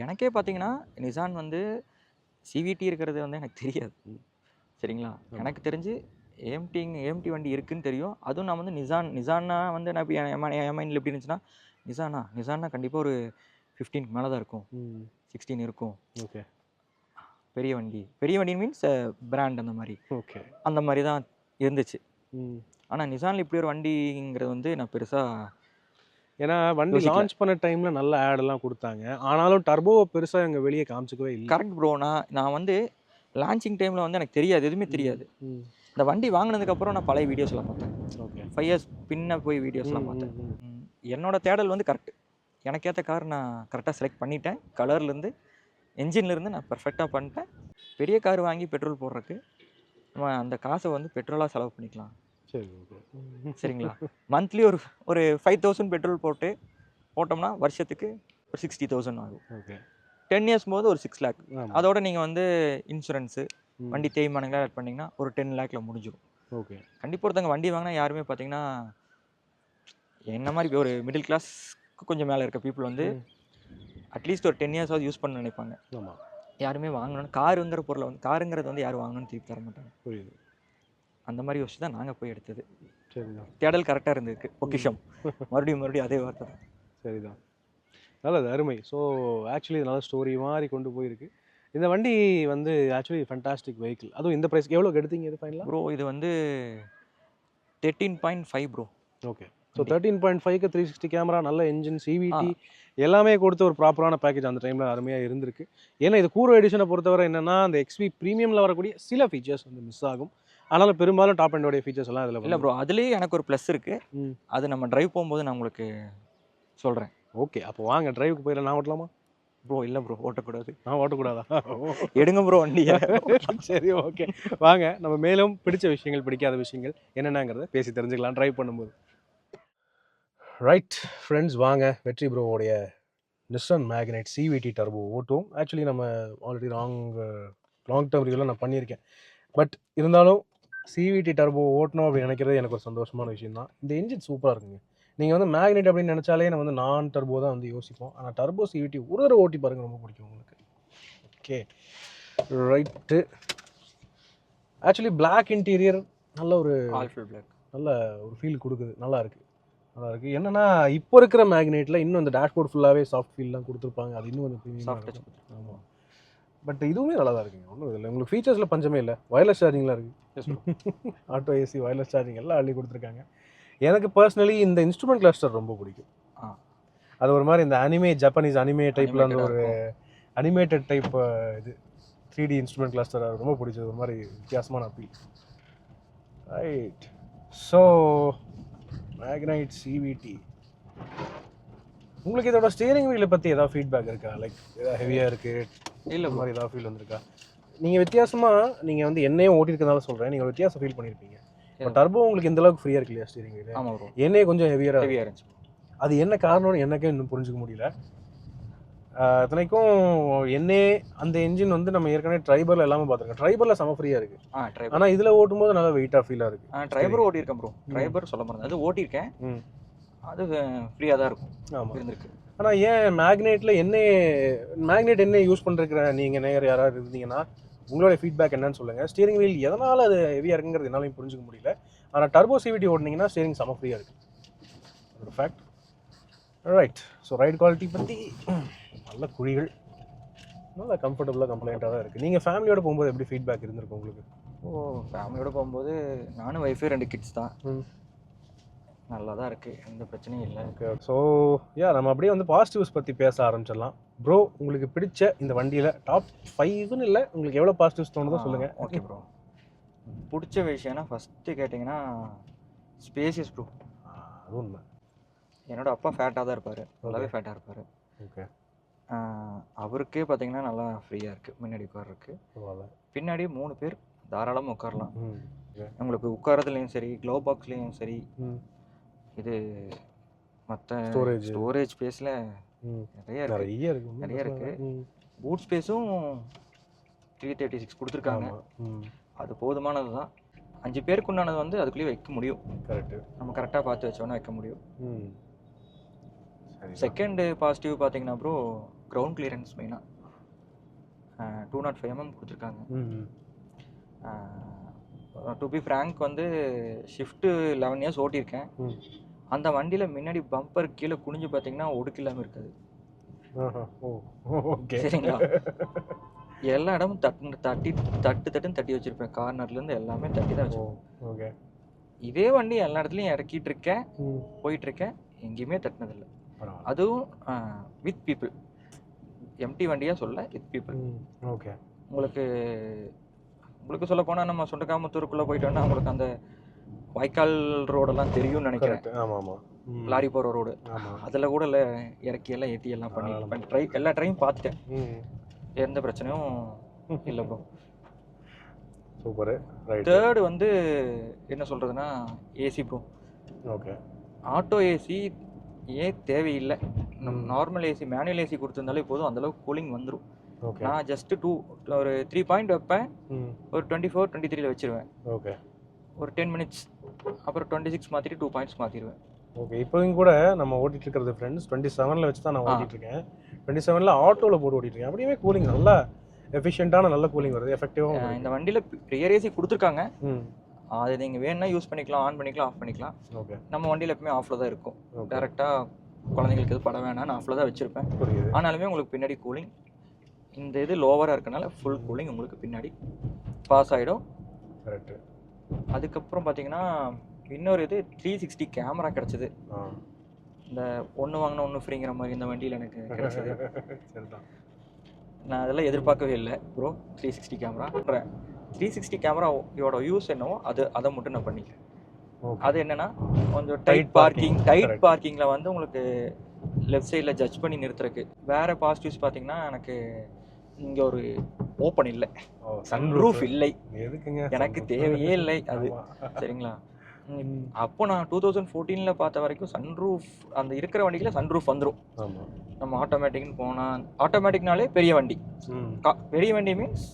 எனக்கே பார்த்தீங்கன்னா நிசான் வந்து சிவிடி இருக்கிறது வந்து எனக்கு தெரியாது. சரிங்களா? எனக்கு தெரிஞ்சு ஏஎம்டி வண்டி இருக்குன்னு தெரியும். அதுவும் நான் வந்து நிசான்னா வந்து நான் இப்போ என் மைண்டில் எப்படி இருந்துச்சுன்னா நிசான்னா கண்டிப்பாக ஒரு 15க்கு மேலே தான் இருக்கும், 16 இருக்கும். ஓகே. பெரிய வண்டி மீன்ஸ் பிராண்ட் அந்த மாதிரி. ஓகே. அந்த மாதிரி தான் இருந்துச்சு. ஆனால் நிசானில் இப்படி ஒரு வண்டிங்கிறது வந்து நான் பெருசாக ஏன்னா வண்டி லான்ச் பண்ண டைம்ல நல்ல ஆடெல்லாம் கொடுத்தாங்க. ஆனாலும் டர்போவை பெருசாக எங்கள் வெளியே காமிச்சிக்கவே இல்லை. Correct bro. நான் வந்து லான்ச்சிங் டைமில் வந்து எனக்கு தெரியாது, எதுவுமே தெரியாது. இந்த வண்டி வாங்கினதுக்கப்புறம் நான் பழைய வீடியோஸ்லாம் பார்த்தேன். ஓகே. 5 இயர்ஸ் பின்ன போய் வீடியோஸ்லாம் பார்த்தேன். என்னோட தேடல் வந்து கரெக்ட். எனக்கு ஏற்ற கார் நான் கரெக்டாக செலக்ட் பண்ணிட்டேன். கலர்லேருந்து என்ஜின்லேருந்து நான் பர்ஃபெக்டாக பண்ணிட்டேன். பெரிய கார் வாங்கி பெட்ரோல் போடுறதுக்கு நம்ம அந்த காசை வந்து பெட்ரோலாக செலவு பண்ணிக்கலாம். சரி ஓகே. சரிங்களா? மந்த்லி ஒரு 5000 பெட்ரோல் போட்டோம்னா வருஷத்துக்கு ஒரு 60,000 ஆகும். ஓகே. 10 இயர்ஸ் போது ஒரு 6 lakh. அதோட நீங்கள் வந்து இன்சூரன்ஸு வண்டி தேய்மானங்களாம் ஆட் பண்ணிங்கன்னா ஒரு 10 lakhல முடிஞ்சிடும். ஓகே. கண்டிப்பாக ஒருத்தவங்க வண்டி வாங்கினா யாருமே பார்த்தீங்கன்னா என்ன மாதிரி ஒரு மிடில் கிளாஸ்க்கு கொஞ்சம் மேலே இருக்க பீப்புள் வந்து அட்லீஸ்ட் ஒரு 10 இயர்ஸாவது யூஸ் பண்ண நினைப்பாங்க. ஆமாம். யாருமே வாங்கணும்னு காருங்கிற பொருளை வந்து காருங்கிறது வந்து யாரும் வாங்கணும்னு திருப்பி தர மாட்டாங்க. புரியுது. அந்த மாதிரி யோசிச்சு தான் நாங்கள் போய் எடுத்தது. சரிதான். தேடல் கரெக்டாக இருந்திருக்கு. பொக்கிஷம் மறுபடியும் அதே வார்த்தை தான். சரிதான். நல்லது, அருமை. ஸோ ஆக்சுவலி நல்ல ஸ்டோரி மாதிரி கொண்டு போயிருக்கு. இந்த வண்டி வந்து ஆக்சுவலி ஃபண்டாஸ்டிக் வெஹிக்கிள். அதுவும் இந்த ப்ரைஸ்க்கு எவ்வளோக்கு எடுத்தீங்க இது ஃபைனலாக? ப்ரோ இது வந்து 13.5 ப்ரோ. ஓகே. ஸோ 13.5க்கு 360 கேமரா, நல்ல என்ஜின், சிவிடி எல்லாமே கொடுத்து ஒரு ப்ராப்பரான பேக்கேஜ் அந்த டைமில் அருமையாக இருந்திருக்கு. ஏன்னா இது கூரோ எடிஷனை பொறுத்தவரை என்னென்னா அந்த எக்ஸ்பி ப்ரீமியமில் வரக்கூடிய சில ஃபீச்சர்ஸ் வந்து மிஸ் ஆகும். ஆனாலும் பெரும்பாலும் டாப் அண்டோடைய ஃபீச்சர்ஸ் எல்லாம் இதில் இல்லை ப்ரோ. அதுலேயே எனக்கு ஒரு ப்ளஸ் இருக்குது. அது நம்ம டிரைவ் போகும்போது நான் உங்களுக்கு சொல்கிறேன். ஓகே. அப்போ வாங்க டிரைவுக்கு போயிடலாம். நான் ஓட்டலாமா? ப்ரோ இல்லை ப்ரோ, ஓட்டக்கூடாது. நான் ஓட்டக்கூடாதா? எடுங்க ப்ரோ வண்டியை. சரி ஓகே. வாங்க நம்ம மேலும் பிடிச்ச விஷயங்கள் பிடிக்காத விஷயங்கள் என்னென்னங்கிறத பேசி தெரிஞ்சுக்கலாம் டிரைவ் பண்ணும்போது. ரைட் ஃப்ரெண்ட்ஸ், வாங்க வெற்றி ப்ரோவோடைய நிசான் மேக்னைட் சிவிடி டர்போ ஓட்டுவோம். ஆக்சுவலி நம்ம ஆல்ரெடி லாங் டேர்ம் ரிவ்யூலாம் நான் பண்ணியிருக்கேன். பட் இருந்தாலும் சிவிடி டர்போ ஓட்டணும் அப்படின்னு நினைக்கிறது எனக்கு ஒரு சந்தோஷமான விஷயம் தான். இந்த என்ஜின் சூப்பராக இருக்குங்க. நீங்கள் வந்து மேக்னெட் அப்படின்னு நினச்சாலே நம்ம வந்து நான் டர்போ தான் வந்து யோசிப்போம். ஆனால் டர்போ சிவிடி ஒரு தடவை ஓட்டி பாருங்க, ரொம்ப பிடிக்கும் உங்களுக்கு. Okay right. Actually black interior நல்ல ஒரு நல்ல ஒரு ஃபீல் கொடுக்குது. நல்லா இருக்குது. என்னன்னா இப்போ இருக்கிற மேக்னெட்டில் இன்னும் இந்த டேஷ்போர்ட் ஃபுல்லாகவே சாஃப்ட் ஃபீல்லாம் கொடுத்துருப்பாங்க. அது இன்னும் கொஞ்சம் ப்ரீமியம். ஆமாம். பட் இதுவுமே நல்லா தான் இருக்குங்க. ஒன்றும் இல்லை, உங்களுக்கு ஃபீச்சர்ஸில் பஞ்சமே இல்லை. வயர்லெஸ் சார்ஜிங்லாம் இருக்குது. ஆட்டோ ஏசி, வயர்லெஸ் சார்ஜிங் எல்லாம் அள்ளி கொடுத்துருக்காங்க. எனக்கு பர்சனலி இந்த இன்ஸ்ட்ருமெண்ட் கிளஸ்டர் ரொம்ப பிடிக்கும். அது ஒரு மாதிரி இந்த ஜப்பானீஸ் அனிமே டைப்பில் அந்த ஒரு அனிமேட்டட் டைப் இது 3D இன்ஸ்ட்ருமெண்ட் கிளஸ்டர் ரொம்ப பிடிச்சது. ஒரு மாதிரி வித்தியாசமான appeal. Right. So magnetite CVT, உங்களுக்கு இதோட ஸ்டியரிங் வீலை பற்றி ஏதாவது ஃபீட்பேக் இருக்கா? லைக் ஏதாவது ஹெவியாக இருக்குது இல்லை மாதிரி ஏதாவது ஃபீல் வந்திருக்கா? நீங்கள் வித்தியாசமாக நீங்கள் வந்து என்னையும் ஓட்டிருக்கனால சொல்கிறேன், நீங்கள் வித்தியாசம் ஃபீல் பண்ணியிருப்பீங்க. இப்போ டர்போ உங்களுக்கு இந்த அளவுக்கு ஃப்ரீயாக இருக்கு இல்லையா ஸ்டீரிங் வீல்? ஆமாம் ப்ரோ. என்னையே கொஞ்சம் ஹெவியாக இருந்துச்சு. அது என்ன காரணம்னு எனக்கே இன்னும் புரிஞ்சுக்க முடியல. அத்தனைக்கும் அந்த என்ஜின் வந்து நம்ம ஏற்கனவே ட்ரைபரில் எல்லாமே பார்த்துருக்கோம். ட்ரைபரில் செம ஃப்ரீயாக இருக்குது. ஆனால் இதில் ஓட்டும்போது நல்லா வெயிட்டாக ஃபீலாக இருக்குது. Triber ஓட்டியிருக்கேன் bro. ட்ரைபர் சொல்ல மாட்டேன், அது ஓட்டியிருக்கேன். அது ஃப்ரீயாக தான் இருக்கும். ஆமாம் இருந்திருக்கு. ஆனால் ஏன் மேக்னெட்டில் மேக்னெட் என்ன யூஸ் பண்ணிருக்கிற நீங்கள் நேர் யாராவது இருந்தீங்கன்னா உங்களோட ஃபீட்பேக் என்னன்னு சொல்லுங்கள். ஸ்டியரிங் வீல் எதனால் அது ஹெவியாக இருக்குங்கிறது என்னாலையும் புரிஞ்சுக்க முடியல. ஆனால் டர்போ சிவிடி ஓட்டினீங்கன்னா ஸ்டியரிங் செம ஃப்ரீயாக இருக்குது. ஒரு fact. Right. So right quality பற்றி நல்ல குழிகள், நல்லா கம்ஃபர்டபுளாக கம்ப்ளைண்ட்டாக தான் இருக்குது. நீங்கள் ஃபேமிலியோட போகும்போது எப்படி ஃபீட்பேக் இருந்திருக்கு உங்களுக்கு? ஃபேமிலியோட போகும்போது நானும் ஒய்ஃபு 2 கிட்ஸ் தான். நல்லா தான் இருக்குது, எந்த பிரச்சனையும் இல்லை. ஓகே. ஸோ நம்ம அப்படியே வந்து பாசிட்டிவ்ஸ் பற்றி பேச ஆரம்பிச்சிடலாம். ப்ரோ, உங்களுக்கு பிடிச்ச இந்த வண்டியில் டாப் 5ன்னு இல்லை, உங்களுக்கு எவ்வளோ பாசிட்டிவ்ஸ் தோணுதோ சொல்லுங்கள். ஓகே ப்ரோ, பிடிச்ச விஷயம்னா ஃபஸ்ட்டு கேட்டிங்கன்னா ஸ்பேசியஸ் ப்ரோ. அது உண்மை. என்னோட அப்பா ஃபேட்டாக தான் இருப்பார், நல்லாவே ஃபேட்டாக இருப்பார். ஓகே. அவருக்கே பார்த்தீங்கன்னா நல்லா ஃப்ரீயாக இருக்குது, முன்னாடி உட்கார்றதுக்கு. பின்னாடி 3 பேர் தாராளமாக உட்காரலாம். உங்களுக்கு உட்காரதுலேயும் சரி, க்ளோ பாக்ஸ்லேயும் சரி, இது மற்ற ஸ்டோரேஜ் ஸ்பேஸில் நிறைய இருக்குது. பூட் ஸ்பேஸும் 336 கொடுத்துருக்காங்க, அது போதுமானது தான். 5 பேருக்கு உண்டானது வந்து அதுக்குள்ளேயே வைக்க முடியும். கரெக்டு, நம்ம கரெக்டாக பார்த்து வச்சோன்னா வைக்க முடியும். செகண்டு பாசிட்டிவ் பார்த்தீங்கன்னா ப்ரோ, கிரவுண்ட் கிளியரன்ஸ் மெயினாக 205 mm கொடுத்துருக்காங்க. டு பி ஃப்ராங்க் வந்து ஷிஃப்ட்டு 11 years ஓட்டியிருக்கேன். அந்த வண்டியில் முன்னாடி பம்பர் கீழே குனிஞ்சு பார்த்தீங்கன்னா ஒடுக்கில்லாமல் இருக்காது. சரிங்களா, எல்லா இடமும் தட்டி வச்சிருப்பேன். கார்னர்லேருந்து எல்லாமே தட்டி தான் வச்சிருப்பேன். இதே வண்டி எல்லா இடத்துலையும் இறக்கிட்டு இருக்கேன், போயிட்டு இருக்கேன், எங்கேயுமே தட்டினதில்லை. அதுவும் வித் பீப்புள், எம்டி வண்டியாக சொல்ல, வித் பீப்புள். ஓகே. உங்களுக்கு சொல்ல போனால் நம்ம சொண்டக்காமத்தூருக்குள்ளே போயிட்டோன்னா உங்களுக்கு அந்த வாய்க்கால் ரோடெல்லாம் தெரியும்னு நினைக்கிறேன். லாரி போகிற ரோடு, அதில் கூட இல்லை இறக்கி எல்லாம் ஏற்றி எல்லாம் பண்ணி எல்லா ட்ரையும் பார்த்துட்டேன், எந்த பிரச்சனையும் இல்லை ப்ரோ. சூப்பர். தேர்டு வந்து என்ன சொல்கிறதுனா AC bro. Okay. Auto AC ஏன் தேவையில்லை, நார்மல் ஏசி மேனுவல் ஏசி கொடுத்துருந்தாலே போதும், அந்தளவுக்கு கூலிங் வந்துடும். நான் ஜஸ்ட்டு ஒரு 3 பாயிண்ட் வைப்பேன், ஒரு 24 23 வச்சிருவேன். ஓகே. ஒரு 10 minutes, அப்புறம் 26 மாற்றிட்டு 2 பாயிண்ட்ஸ் மாற்றிடுவேன். ஓகே. இப்போவும் கூட நம்ம ஓட்டிகிட்டு இருக்கிறது ஃப்ரெண்ட்ஸ் 27 வச்சு தான் நான் ஓட்டிகிட்டு இருக்கேன். 27 ஆட்டோவில் போட்டு ஓட்டிகிட்டு இருக்கேன். அப்படியே கூலிங் நல்லா எஃபிஷியண்டான நல்ல கூலிங் வருது, எஃபெக்டிவாக. இந்த வண்டியில் ரியர் ஏசி கொடுத்துருக்காங்க, அது நீங்கள் வேணும்னா யூஸ் பண்ணிக்கலாம், ஆன் பண்ணிக்கலாம், ஆஃப் பண்ணிக்கலாம். ஓகே. நம்ம வண்டியில் எப்பவுமே ஆஃபில் தான் இருக்கும். டேரெக்டாக குழந்தைங்களுக்கு எது பட வேணாம், நான் ஆஃபில் தான் வச்சுருப்பேன். ஆனாலுமே உங்களுக்கு பின்னாடி கூலிங், இந்த இது லோவராக இருக்கனால ஃபுல் கூலிங் உங்களுக்கு பின்னாடி பாஸ் ஆகிடும். கரெக்டு. அதுக்கப்புறம் பார்த்தீங்கன்னா இன்னொரு இது 360 கேமரா கிடச்சிது. இந்த ஒன்று வாங்கினா ஒன்று ஃப்ரீங்கிற மாதிரி இந்த வண்டியில் எனக்கு கிடச்சிது. நான் அதெல்லாம் எதிர்பார்க்கவே இல்லை ப்ரோ. 360 கேமரா 360 கேமராவோட யூஸ் என்னவோ அதை மட்டும் நான் பண்ணிக்கிறேன். அது என்னென்னா கொஞ்சம் டைட் பார்க்கிங்கில் வந்து உங்களுக்கு லெஃப்ட் சைடில் ஜட்ஜ் பண்ணி நிறுத்துறதுக்கு. வேறு பாசிட்டிவ்ஸ் பார்த்தீங்கன்னா எனக்கு இங்கே ஒரு ஓப்பன் இல்லை, சன்ரூஃப் இல்லை, எனக்கு தேவையே இல்லை அது. சரிங்களா, அப்போ நான் 2014 பார்த்த வரைக்கும் சன்ரூஃப் அந்த இருக்கிற வண்டியில் சன்ரூஃப் வந்துடும். நம்ம ஆட்டோமேட்டிக்னு போனால், ஆட்டோமேட்டிக்னாலே பெரிய வண்டி, பெரிய வண்டி மீன்ஸ்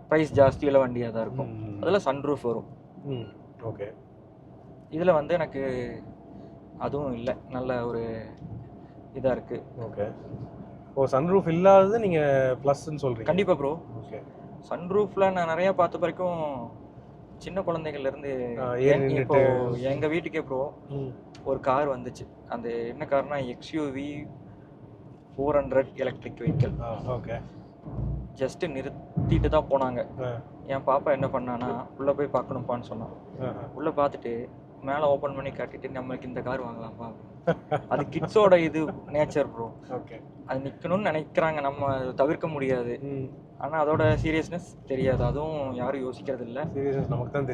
ப்ரைஸ் ஜாஸ்தியுள்ள வண்டியாக தான் இருக்கும், அதில் சன்ரூஃப் வரும். ஓகே. இதில் வந்து எனக்கு அதுவும் இல்லை, நல்ல ஒரு இதாக இருக்குது. ஓகே. ஓ, சன்ரூஃப் இல்லாதது நீங்கள் ப்ளஸ்ன்னு சொல்கிறீங்க? கண்டிப்பாக ப்ரோ. ஓகே. சன்ரூஃபில் நான் நிறையா பார்த்த வரைக்கும் சின்ன குழந்தைகள்லேருந்து இப்போ எங்கள் வீட்டுக்கே ப்ரோ ஒரு கார் வந்துச்சு. அந்த என்ன Karnaugh XUV 400 electric vehicle. Okay. Just நிறுத்திட்டு தான் போனாங்க. என் பாப்பா என்ன பண்ணான்னா உள்ளே போய் பார்க்கணும்ப்பான்னு சொன்னான். உள்ளே பார்த்துட்டு மேலே ஓப்பன் பண்ணி காட்டிட்டு நம்மளுக்கு இந்த கார் வாங்கலாம்ப்பா. அது கிட்ஸோட இது நேச்சர் ப்ரோ. ஓகே. அது நிற்கணும்னு நினைக்கிறாங்க, நம்ம தவிர்க்க முடியாது. ஆனால் அதோட சீரியஸ்னஸ் தெரியாது, அதுவும் யாரும் யோசிக்கிறது இல்லை. சீரியஸ்னஸ் நமக்கு தான்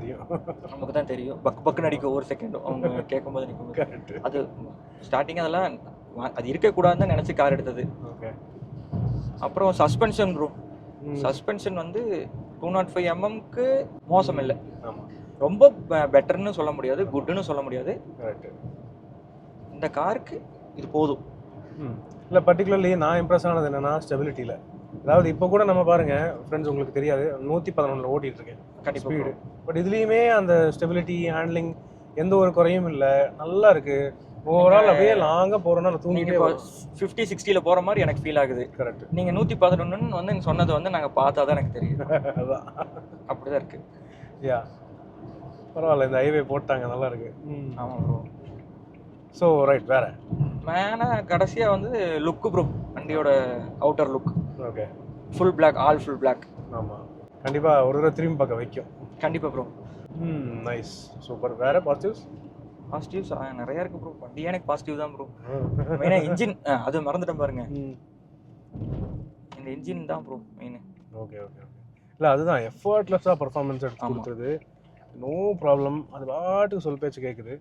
தெரியும். பக்குன்னு அடிக்கும் ஒரு செகண்டும் அவங்க கேட்கும்போது நிற்கும்போது. அது ஸ்டார்டிங் அதெல்லாம் அது இருக்கக்கூடாதுன்னு நினச்சி கார் எடுத்தது. ஓகே. அப்புறம் சஸ்பென்ஷன் ப்ரோ. சஸ்பென்ஷன் வந்து 205 mmக்கு மோசம் இல்லை, ரொம்ப பெட்டர்னு சொல்ல முடியாது, குட்னு சொல்ல முடியாது. இந்த காருக்கு இது போதும். இல்லை, பர்டிகுலர்லி நான் இம்ப்ரெஸ் ஆனது என்னன்னா ஸ்டெபிலிட்டியில். அதாவது இப்போ கூட நம்ம பாருங்க ஃப்ரெண்ட்ஸ், உங்களுக்கு தெரியாது 111 ஓட்டிகிட்டு இருக்கேன் ஸ்பீடு, பட் இதுலேயுமே அந்த ஸ்டெபிலிட்டி ஹேண்ட்லிங் எந்த ஒரு குறையும் இல்லை, நல்லா இருக்குது. ஓவரால் அப்படியே லாங்காக போகிறோன்னா தூங்கிட்டு 50-60 போகிற மாதிரி எனக்கு ஃபீல் ஆகுது. கரெக்ட். நீங்கள் 111 வந்து சொன்னது வந்து நாங்கள் பார்த்தா தான் எனக்கு தெரியும். அதான் அப்படி தான் இருக்குது. யா, பரவாயில்ல, இந்த ஹைவே போட்டாங்க, நல்லா இருக்கு. ஆமாம் ப்ரோ. ஸோ ரைட், வேறு மேலே கடைசியாக வந்து லுக்கு ப்ரோ, வண்டியோட outer look. Okay. Full black, all full black. ஆமாம், கண்டிப்பாக ஒரு தடவை திரும்பி பார்க்க வைக்கும். கண்டிப்பாக ப்ரோ. Nice, super. வேறு பாசிட்டிவ்ஸ்? பாசிட்டிவ்ஸ் நிறைய இருக்கு ப்ரோ. வண்டியே எனக்கு பாசிட்டிவ் தான் ப்ரோ. மெயினாக இன்ஜின், அது மறந்துட்டேன் பாருங்க. இந்த இன்ஜின் தான் bro main. Okay okay okay. இல்லை அதுதான் எஃபர்ட்லெஸ்ஸாக பர்ஃபார்மன்ஸ் எடுத்து ஆமா. கொடுக்குறது, நோ ப்ராப்ளம். அது பாட்டுக்கு சொல் பேச்சு கேட்குது.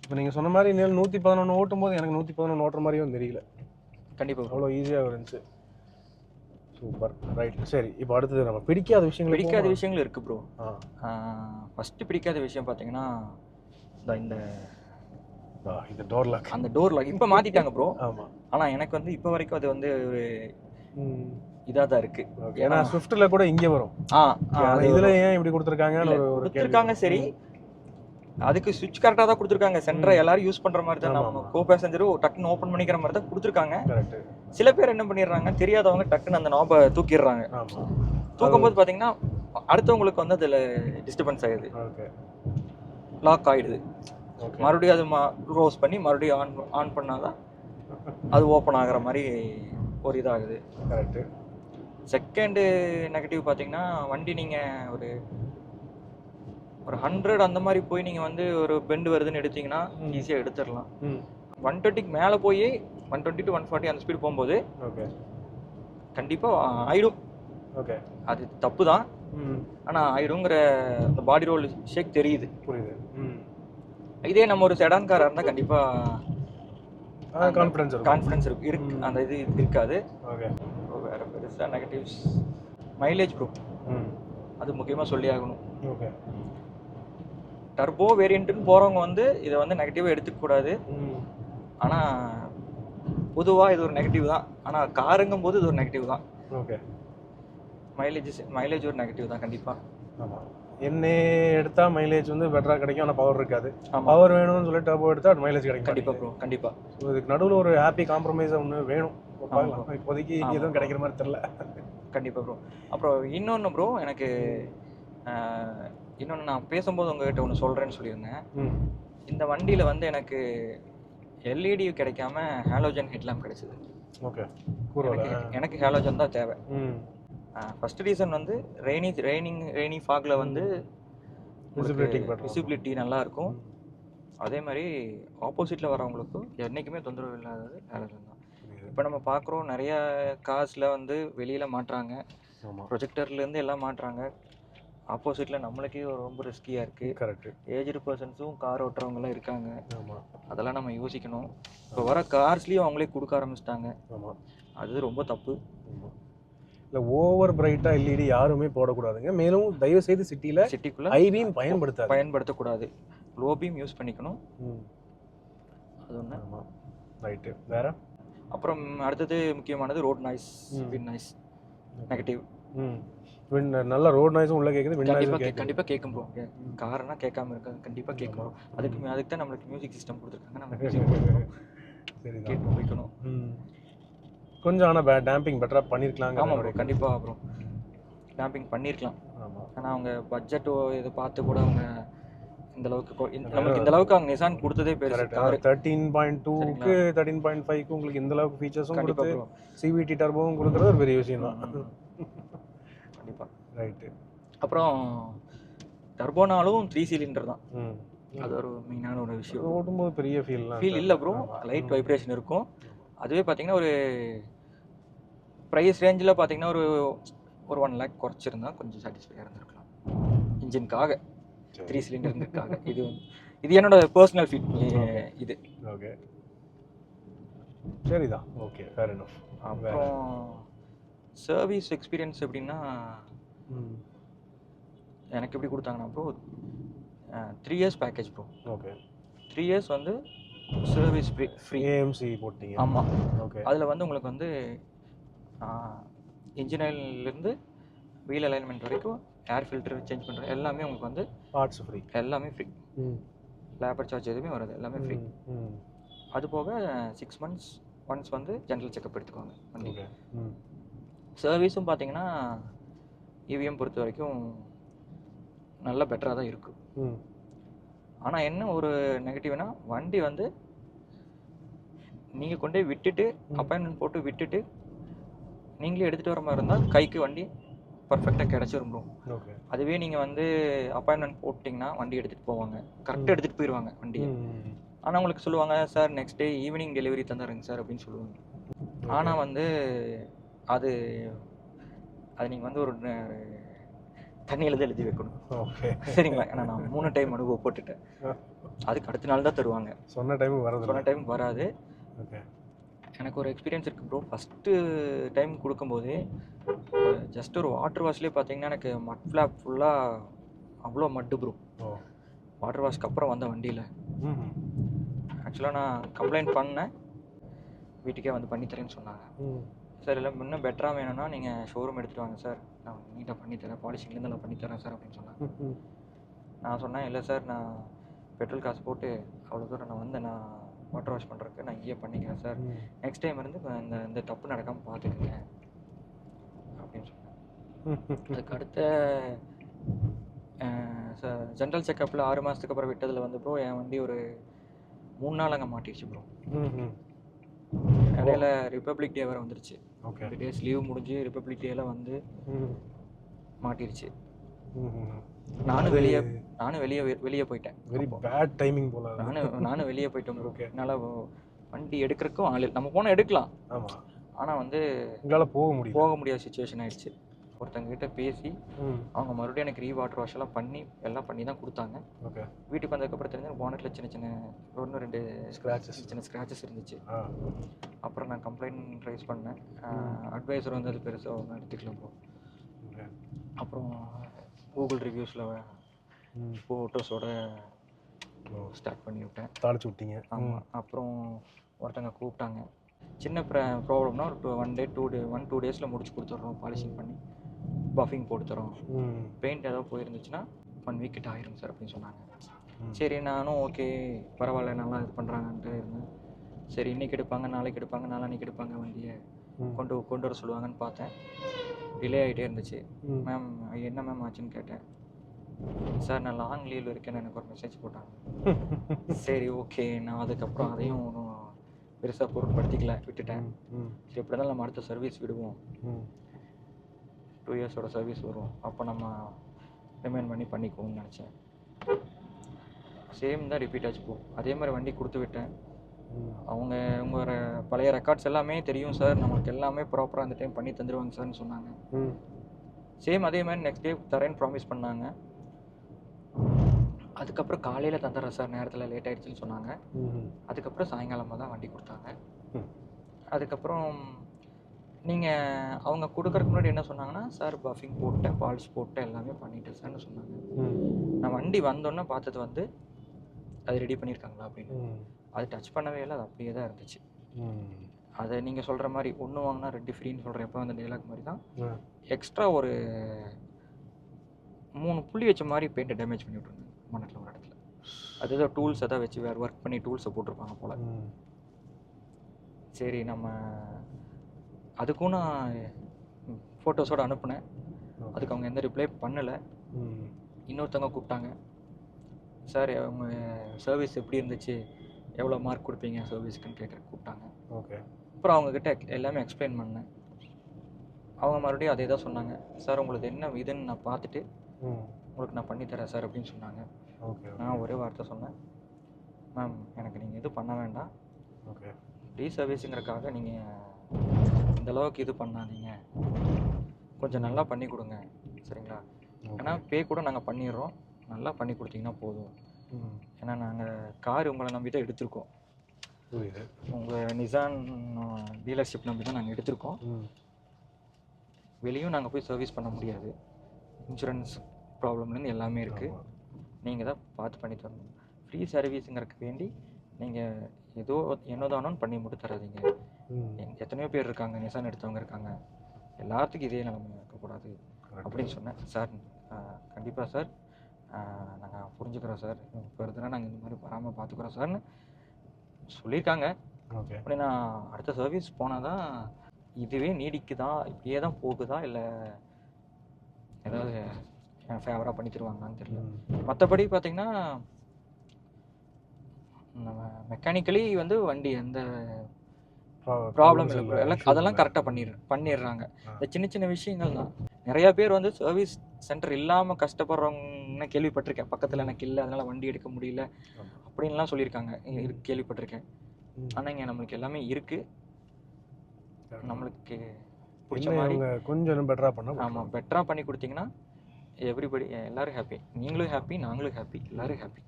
இப்போ நீங்கள் சொன்ன மாதிரி இன்னும் 111 ஓட்டும் போது எனக்கு 111 ஓட்டுற மாதிரியும் தெரியல. கண்டிப்பாக ப்ரோ. அவ்வளோ ஈஸியாக இருந்துச்சு. சூப்பர். ரைட். சரி, இப்போ அடுத்தது நம்ம பிடிக்காத விஷயங்கள். பிடிக்காத விஷயங்கள் இருக்குது ப்ரோ. ஆ ஃபஸ்ட்டு பிடிக்காத விஷயம் பார்த்தீங்கன்னா இந்த இந்த டோர் லாக். அந்த டோர் லாக் இப்போ மாற்றிட்டாங்க ப்ரோ. ஆமாம். ஆனால் எனக்கு வந்து இப்போ வரைக்கும் அது வந்து ஒரு இதாக தான் இருக்கு. ஏன்னா ஸ்விஃப்ட்ல கூட இங்கே வரும். இதுல ஏன் இப்படி கொடுத்துருக்காங்கன்னு ஒரு கொடுத்துருக்காங்க. சரி, அதுக்கு சுவிட்ச் கரெக்டாக தான் கொடுத்துருக்காங்க. சென்டரை எல்லாரும் யூஸ் பண்ணுற மாதிரி தான், நம்ம கோ பேசஞ்சரும் டக்குன்னு ஓப்பன் பண்ணிக்கிற மாதிரி தான் கொடுத்துருக்காங்க. சில பேர் என்ன பண்ணிடுறாங்க, தெரியாதவங்க டக்குன்னு அந்த நாபை தூக்கிடுறாங்க. தூக்கும்போது பார்த்தீங்கன்னா அடுத்தவங்களுக்கு வந்து அதில் டிஸ்டர்பன்ஸ் ஆயிடுது, லாக் ஆகிடுது. மறுபடியும் அது க்ளோஸ் பண்ணி மறுபடியும் ஆன் பண்ணாதான் அது ஓப்பன் ஆகிற மாதிரி ஒரு இதாகுது. கரெக்டு. செகண்டு நெகட்டிவ் பார்த்தீங்கன்னா, வண்டி நீங்கள் ஒரு 100 அந்த மாதிரி போய் நீங்கள் வந்து ஒரு பெண்டு வருதுன்னு எடுத்தீங்கன்னா ஈஸியாக எடுத்துடலாம். 120க்கு மேலே போய் 120 to 140 அந்த ஸ்பீடு போகும்போது கண்டிப்பாக ஆயிடும். ஓகே, அது தப்பு தான், ஆனால் ஆயிடுங்கிற அந்த பாடி ரோல் ஷேக் தெரியுது. புரியுது. இதே நம்ம ஒரு செடான் காராக இருந்தால் கண்டிப்பாக கான்ஃபிடன்ஸ் இருக்கு, அந்த இது இருக்காது. வேறு பெருசாக நெகட்டிவ்ஸ் மைலேஜ் ப்ரோ, அது முக்கியமாக சொல்லி ஆகணும். டர்போ வேரியண்ட்டுன்னு போகிறவங்க வந்து இதை வந்து நெகட்டிவாக எடுத்துக்கூடாது. ஆனால் பொதுவாக இது ஒரு நெகட்டிவ் தான், ஆனால் காருங்கும் போது இது ஒரு நெகட்டிவ் தான். ஓகே, மைலேஜ் ஒரு நெகட்டிவ் தான் கண்டிப்பாக. ஆமாம், எண்ணெய் எடுத்தால் மைலேஜ் வந்து பெட்டராக கிடைக்கும், ஆனால் பவர் இருக்காது. பவர் வேணும்னு சொல்லி டர்போ எடுத்தால் அது மைலேஜ் கிடைக்கும். கண்டிப்பாக ப்ரோ, கண்டிப்பாக. ஸோ இதுக்கு நடுவில் ஒரு ஹாப்பி காம்ப்ரமைஸ் ஒன்று வேணும். இப்போதைக்கு எதுவும் கிடைக்கிற மாதிரி தெரில. கண்டிப்பாக ப்ரோ. அப்புறம் இன்னொன்று ப்ரோ, எனக்கு இன்னொன்று நான் பேசும்போது உங்ககிட்ட ஒன்று சொல்கிறேன்னு சொல்லியிருந்தேன். இந்த வண்டியில் வந்து எனக்கு எல்இடி கிடைக்காம ஹாலோஜன் ஹெட்லாம்ப் கிடைச்சிது. ஓகே, எனக்கு ஹாலோஜன் தான் தேவை. ஃபர்ஸ்ட் ரீசன் வந்து ரெய்னி ஃபாகில் வந்து விசிபிலிட்டி நல்லா இருக்கும். அதே மாதிரி ஆப்போசிட்டில் வரவங்களுக்கும் என்றைக்குமே தொந்தரவு இல்லாதது ஹாலோஜன் தான். இப்போ நம்ம பார்க்குறோம் நிறைய கார்ஸில் வந்து வெளியில் மாட்டுறாங்க, ப்ரொஜெக்டர்லேருந்து எல்லாம் மாட்டுறாங்க. ஆப்போசிட்டில் நம்மளுக்கே ரொம்ப ரிஸ்கியாக இருக்குது. கரெக்டு. ஏஜ்டு பர்சன்ஸும் கார் ஓட்டுறவங்களாம் இருக்காங்க. அதெல்லாம் நம்ம யோசிக்கணும். இப்போ வர கார்ஸ்லேயும் அவங்களே கொடுக்க ஆரம்பிச்சிட்டாங்க. அது ரொம்ப தப்பு. இல்லை, ஓவர் பிரைட்டாக எல்இடி யாருமே போடக்கூடாதுங்க. மேலும் தயவு செய்து சிட்டிக்குள்ளே ஹை பீம் பயன்படுத்தக்கூடாது. லோ பீம் யூஸ் பண்ணிக்கணும். அது ஒன்று. ரைட்டு. வேறு அப்புறம் அடுத்தது முக்கியமானது road noise, wind noise negative. நல்ல ரோட் நாய்ஸும் உள்ள கேட்குது. கண்டிப்பாக கேட்கும் ப்ரோ. காரனா கேட்காம இருக்காது, கண்டிப்பாக கேட்கும். அதுக்கு தான் நம்மளுக்கு மியூசிக் சிஸ்டம் கொடுத்துருக்காங்க. நம்ம கேட்டு வைக்கணும். கொஞ்சம் ஆனால் டேம்பிங் பெட்டராக பண்ணியிருக்கலாங்க. ஆமாம் ப்ரோ, கண்டிப்பாக ப்ரோ, டேம்பிங் பண்ணியிருக்கலாம். ஆனால் அவங்க பட்ஜெட்டோ இதை பார்த்து கூட அவங்க இந்த அளவுக்கு அவங்க நிசான் கொடுத்ததே பெருசு. 13.2க்கு 13.5க்கு உங்களுக்கு இந்த அளவுக்கு ஃபீச்சர்ஸும் கொடுத்து சிவிடி டர்போவும் கொடுக்குறது ஒரு பெரிய விஷயம் தான். கண்டிப்பாக. ரைட்டு. அப்புறம் டர்போனாலும் 3 சிலிண்டர் தான். அது ஒரு மெயினான ஒரு விஷயம். ஓட்டும்போது பெரிய ஃபீல் இல்லை ப்ரோ, லைட் வைப்ரேஷன் இருக்கும். அதுவே பார்த்தீங்கன்னா ஒரு ப்ரைஸ் ரேஞ்சில் பார்த்தீங்கன்னா ஒரு 1 lakh குறைச்சிருந்தா கொஞ்சம் சாட்டிஸ்ஃபையாக இருந்திருக்கலாம் இன்ஜினுக்காக, 3 சிலிண்டருக்காக. இது என்னோட பர்சனல் ஃபீல். இது ஓகே, சரிதான். Okay, fair enough. அப்புறம் சர்வீஸ் எக்ஸ்பீரியன்ஸ் எப்படின்னா, எனக்கு எப்படி கொடுத்தாங்கன்னா bro, 3 years package bro. Okay, 3 years வந்து சர்வீஸ் ஃப்ரீ. ஏஎம்சி போட்டீங்க? ஆமாம். ஓகே, அதில் வந்து உங்களுக்கு வந்து இன்ஜின் ஆயிலேருந்து வீல் அலைன்மெண்ட் வரைக்கும் ஏர் ஃபில்டர் சேஞ்ச் பண்ணுறது எல்லாமே உங்களுக்கு வந்து பார்ட்ஸ் ஃப்ரீ, எல்லாமே ஃப்ரீ. லேபர் சார்ஜ் எதுவுமே வராது, எல்லாமே ஃப்ரீ. அது போக 6 months ஒன்ஸ் வந்து ஜென்ரல் செக்அப் எடுத்துக்குவாங்க வண்டிக்கு. சர்வீஸும் பார்த்தீங்கன்னா இவிஎம் பொறுத்த வரைக்கும் நல்லா பெட்டராக தான் இருக்குது. ஆனால் என்ன ஒரு நெகட்டிவ்னா, வண்டி வந்து நீங்கள் கொண்டு போய் விட்டுட்டு அப்பாயின்மெண்ட் போட்டு விட்டுட்டு நீங்களே எடுத்துகிட்டு வர மாதிரி இருந்தால் கைக்கு வண்டி பர்ஃபெக்டாக கிடச்சிரும் ப்ரோ. ஓகே. அதுவே நீங்கள் வந்து அப்பாயின்மெண்ட் போட்டிங்கன்னா வண்டி எடுத்துகிட்டு போவாங்க, கரெக்டாக எடுத்துகிட்டு போயிடுவாங்க வண்டியை. ஆனால் உங்களுக்கு சொல்லுவாங்க sir next day evening delivery தந்துடுறேங்க சார் அப்படின்னு சொல்லுவாங்க. ஆனால் வந்து அது அது நீங்கள் வந்து ஒரு தண்ணியில் தான் எழுதி வைக்கணும். ஓகே. சரிங்களா? ஏன்னா நான் 3 டைம் அனுபவப்பட்டுட்டேன். அதுக்கு அடுத்த நாள் தான் தருவாங்க. சொன்ன டைமுக்கு வராது. சொன்ன டைமுக்கு வராது. ஓகே. எனக்கு ஒரு எக்ஸ்பீரியன்ஸ் இருக்குது ப்ரோ. ஃபஸ்ட்டு டைம் கொடுக்கும்போதே ஜஸ்ட் ஒரு வாட்டர் வாஷ்லேயே பார்த்தீங்கன்னா எனக்கு மட் ஃப்ளாப் ஃபுல்லாக அவ்வளோ மட்டு ப்ரோ. வாட்டர் வாஷ்க்கு அப்புறம் வந்த வண்டியில் ஆக்சுவலாக நான் கம்ப்ளைண்ட் பண்ணேன், வீட்டுக்கே வந்து பண்ணித்தரேன்னு சொன்னாங்க. சார் இல்லை இன்னும் பெட்டராக வேணும்னா நீங்கள் ஷோரூம் எடுத்துகிட்டு வாங்க சார், நான் நீட்டாக பண்ணித்தரேன், பாலிஷிங்லேருந்து நான் பண்ணித்தரேன் சார் அப்படின்னு சொன்னாங்க. நான் சொன்னேன் இல்லை சார், நான் பெட்ரோல் காசு போட்டு அவ்வளோ தூரம் நான் வந்து நான் வாட்டர் வாஷ் பண்ணுறதுக்கு நான் இங்கேயே பண்ணிக்கிறேன் சார், நெக்ஸ்ட் டைம் இருந்து இந்த தப்பு நடக்காமல் பார்த்துக்குங்க அப்படின்னு சொன்னேன். அதுக்கு அடுத்த ஜென்ரல் செக்கப்பில் 6 மாதத்துக்கு அப்புறம் விட்டதில் வந்து ப்ரோ என் வண்டி ஒரு 3 நாள் அங்கே மாட்டிடுச்சு ப்ரோ. இடையில ரிப்பப்ளிக் டே வேறு வந்துருச்சு. 2 டேஸ் லீவ் முடிஞ்சு ரிப்பப்ளிக் டேல வந்து மாட்டிருச்சு. நானும் வெளியே போயிட்டேன். வெரி பேட் டைமிங் போல. நானும் வெளியே போயிட்டேன். என்னால் வண்டி எடுக்கிறதுக்கும் ஆள் இல்லை. நம்ம போனால் எடுக்கலாம், ஆனால் வந்து உங்களால் போக முடியாத சுச்சுவேஷன் ஆயிடுச்சு. ஒருத்தங்கிட்ட பேசி அவங்க மறுபடியும் எனக்கு வாட்டர் வாஷ் எல்லாம் பண்ணி தான் கொடுத்தாங்க. வீட்டுக்கு வந்ததுக்கப்புறம் தெரிஞ்சு போனட்டில் சின்ன 1-2 ஸ்க்ராச்சஸ் இருந்துச்சு. அப்புறம் நான் கம்ப்ளைண்ட் ரைஸ் பண்ணேன். அட்வைசர் வந்து அது பெருசாக ஒன்றும் எடுத்துக்கல ப்ரோ. அப்புறம் கூகுள் ரிவ்யூஸில் ஃபோட்டோஸோட ஸ்டார்ட் பண்ணி விட்டேன், தாளிச்சு விட்டீங்க. ஆமாம். அப்புறம் ஒருத்தங்க கூப்பிட்டாங்க, சின்ன ப்ராப்ளம்னா ஒரு 1-2 டேஸில் முடிச்சு கொடுத்துட்றோம், பாலிஷிங் பண்ணி பஃபிங் போட்டு தரோம், பெயிண்ட் ஏதாவது போயிருந்துச்சுன்னா 1 வீக் கிட்ட ஆயிரும் சார் அப்படின்னு சொன்னாங்க. சரி நானும் ஓகே பரவாயில்ல நல்லா இது பண்ணுறாங்கன்ட்டு இருந்தேன். சரி இன்றைக்கி எடுப்பாங்க, நாளைக்கு எடுப்பாங்க, நாளான்னைக்கு எடுப்பாங்க, வண்டியை கொண்டு வர சொல்லுவாங்கன்னு பார்த்தேன். டிலே ஆகிட்டே இருந்துச்சு. மேம் என்ன மேம் ஆச்சுன்னு கேட்டேன். சார் நான் லாங் லீவில் இருக்கேன்னு எனக்கு ஒரு மெசேஜ் போட்டாங்க. சரி ஓகே, நான் அதுக்கப்புறம் அதையும் ஒன்றும் பெருசாக பொருட்படுத்திக்கல, விட்டுட்டேன். சரி எப்படி இருந்தாலும் நம்ம அடுத்த சர்வீஸ் விடுவோம், 2 இயர்ஸோட சர்வீஸ் வரும், அப்போ நம்ம ரிமைண்ட் பண்ணிக்குவோம்னு நினச்சேன். சேம் தான் ரிப்பீட் ஆச்சு போ. அதே மாதிரி வண்டி கொடுத்து விட்டேன். அவங்க உங்களோட பழைய ரெக்கார்ட்ஸ் எல்லாமே தெரியும் சார், நம்மளுக்கு எல்லாமே ப்ராப்பராக அந்த டைம் பண்ணி தந்துடுவாங்க சார்னு சொன்னாங்க. சேம் அதே மாதிரி நெக்ஸ்ட் டே தரேன்னு ப்ராமிஸ் பண்ணாங்க. அதுக்கப்புறம் காலையில் தந்துடுறேன் சார், நேரத்தில் லேட் ஆகிடுச்சின்னு சொன்னாங்க. அதுக்கப்புறம் சாயங்காலமாக தான் வண்டி கொடுத்தாங்க. அதுக்கப்புறம் நீங்கள் அவங்க கொடுக்கறதுக்கு முன்னாடி என்ன சொன்னாங்கன்னா, சார் பஃபிங் போட்டேன், பாலிஷ் போட்டேன், எல்லாமே பண்ணிட்டேன் சார்னு சொன்னாங்க. நான் வண்டி வந்தோன்னே பார்த்தது வந்து அது ரெடி பண்ணியிருக்காங்களா அப்படின்னு. அது டச் பண்ணவே இல்லை, அது அப்படியே தான் இருந்துச்சு. அதை நீங்கள் சொல்கிற மாதிரி 1 வாங்கினா 2 ஃப்ரீன்னு சொல்கிற எப்போ அந்த டைலாக் மாதிரி தான் எக்ஸ்ட்ரா ஒரு 3 புள்ளி வச்ச மாதிரி பெயிண்ட்டை டேமேஜ் பண்ணி விட்ருந்தாங்க மண்ணத்தில் ஒரு இடத்துல. அதுதான் டூல்ஸ் எதாவது வச்சு வேறு ஒர்க் பண்ணி டூல்ஸை போட்டிருப்பாங்க போல். சரி நம்ம அதுக்கும் நான் ஃபோட்டோஸோடு அனுப்புனேன். அதுக்கு அவங்க எந்த ரிப்ளை பண்ணலை. இன்னொருத்தவங்க கூப்பிட்டாங்க, சார் அவங்க சர்வீஸ் எப்படி இருந்துச்சு, எவ்வளோ மார்க் கொடுப்பீங்க சர்வீஸ்க்குன்னு கூப்பிட்டாங்க. அப்புறம் அவங்கக்கிட்ட எல்லாமே எக்ஸ்பிளைன் பண்ணேன். அவங்க மறுபடியும் அதே தான் சொன்னாங்க, சார் உங்களுக்கு என்ன இதுன்னு நான் பார்த்துட்டு உங்களுக்கு நான் பண்ணித்தரேன் சார் அப்படின்னு சொன்னாங்க. நான் ஒரே வார்த்தை சொன்னேன், மேம் எனக்கு நீங்கள் இது பண்ண வேண்டாம், ரீ சர்வீஸுங்கிறதுக்காக நீங்கள் இந்தளவுக்கு இது பண்ணாதீங்க, கொஞ்சம் நல்லா பண்ணி கொடுங்க சரிங்களா. ஏன்னா பே கூட நாங்கள் பண்ணிடுறோம், நல்லா பண்ணி கொடுத்தீங்கன்னா போதும். ஏன்னா நாங்கள் கார் உங்களை நம்பி தான் எடுத்திருக்கோம், உங்கள் நிசான் டீலர்ஷிப் நம்பி தான் நாங்கள் எடுத்திருக்கோம். வெளியும் நாங்கள் போய் சர்வீஸ் பண்ண முடியாது, இன்சூரன்ஸ் ப்ராப்ளம்லேருந்து எல்லாமே இருக்குது, நீங்கள் தான் பார்த்து பண்ணி தரணும். ஃப்ரீ சர்வீஸுங்கிறதுக்கு வேண்டி நீங்கள் ஏதோ என்னதானோன்னு பண்ணி மட்டும் தராதிங்க. எத்தனையோ பேர் இருக்காங்க, நிசான் எடுத்தவங்க இருக்காங்க, எல்லாத்துக்கும் இதே நிலைமை இருக்கக்கூடாது அப்படின்னு சொன்னேன். சார் கண்டிப்பாக சார் நாங்கள் புரிஞ்சுக்கிறோம் சார், ஃபர்தராக நாங்கள் இந்த மாதிரி வராமல் பார்த்துக்குறோம் சார்னு சொல்லியிருக்காங்க. அப்படி நான் அடுத்த சர்வீஸ் போனால் தான் இதுவே நீடிக்குதா, இப்படியே தான் போகுதா, இல்லை ஏதாவது ஃபேவராக பண்ணி தருவாங்களான்னு தெரியல. மற்றபடி பார்த்திங்கன்னா நம்ம மெக்கானிக்கலி வந்து வண்டி எந்த ப்ராப்ளம் இல்லை bro. எல்லாம் அதெல்லாம் கரெக்டாக பண்ணிடுறாங்க. இந்த சின்ன சின்ன விஷயங்கள் தான். நிறைய பேர் வந்து சர்வீஸ் சென்டர் இல்லாமல் கஷ்டப்படுறவங்க கேள்விப்பட்டிருக்கேன். பக்கத்தில் எனக்கு இல்லை, அதனால வண்டி எடுக்க முடியல அப்படின்லாம் சொல்லியிருக்காங்க. கேள்விப்பட்டிருக்கேன். ஆனால் இங்கே நம்மளுக்கு எல்லாமே இருக்கு. நம்மளுக்கு பிடிச்ச மாதிரி கொஞ்சம் பெட்டரா பண்ணா ஆமாம், பெட்டராக பண்ணி கொடுத்தீங்கன்னா எவ்ரிபடி எல்லாரும் ஹாப்பி. நீங்களும் ஹாப்பி, நாங்களும் ஹாப்பி, எல்லாரும் ஹாப்பி.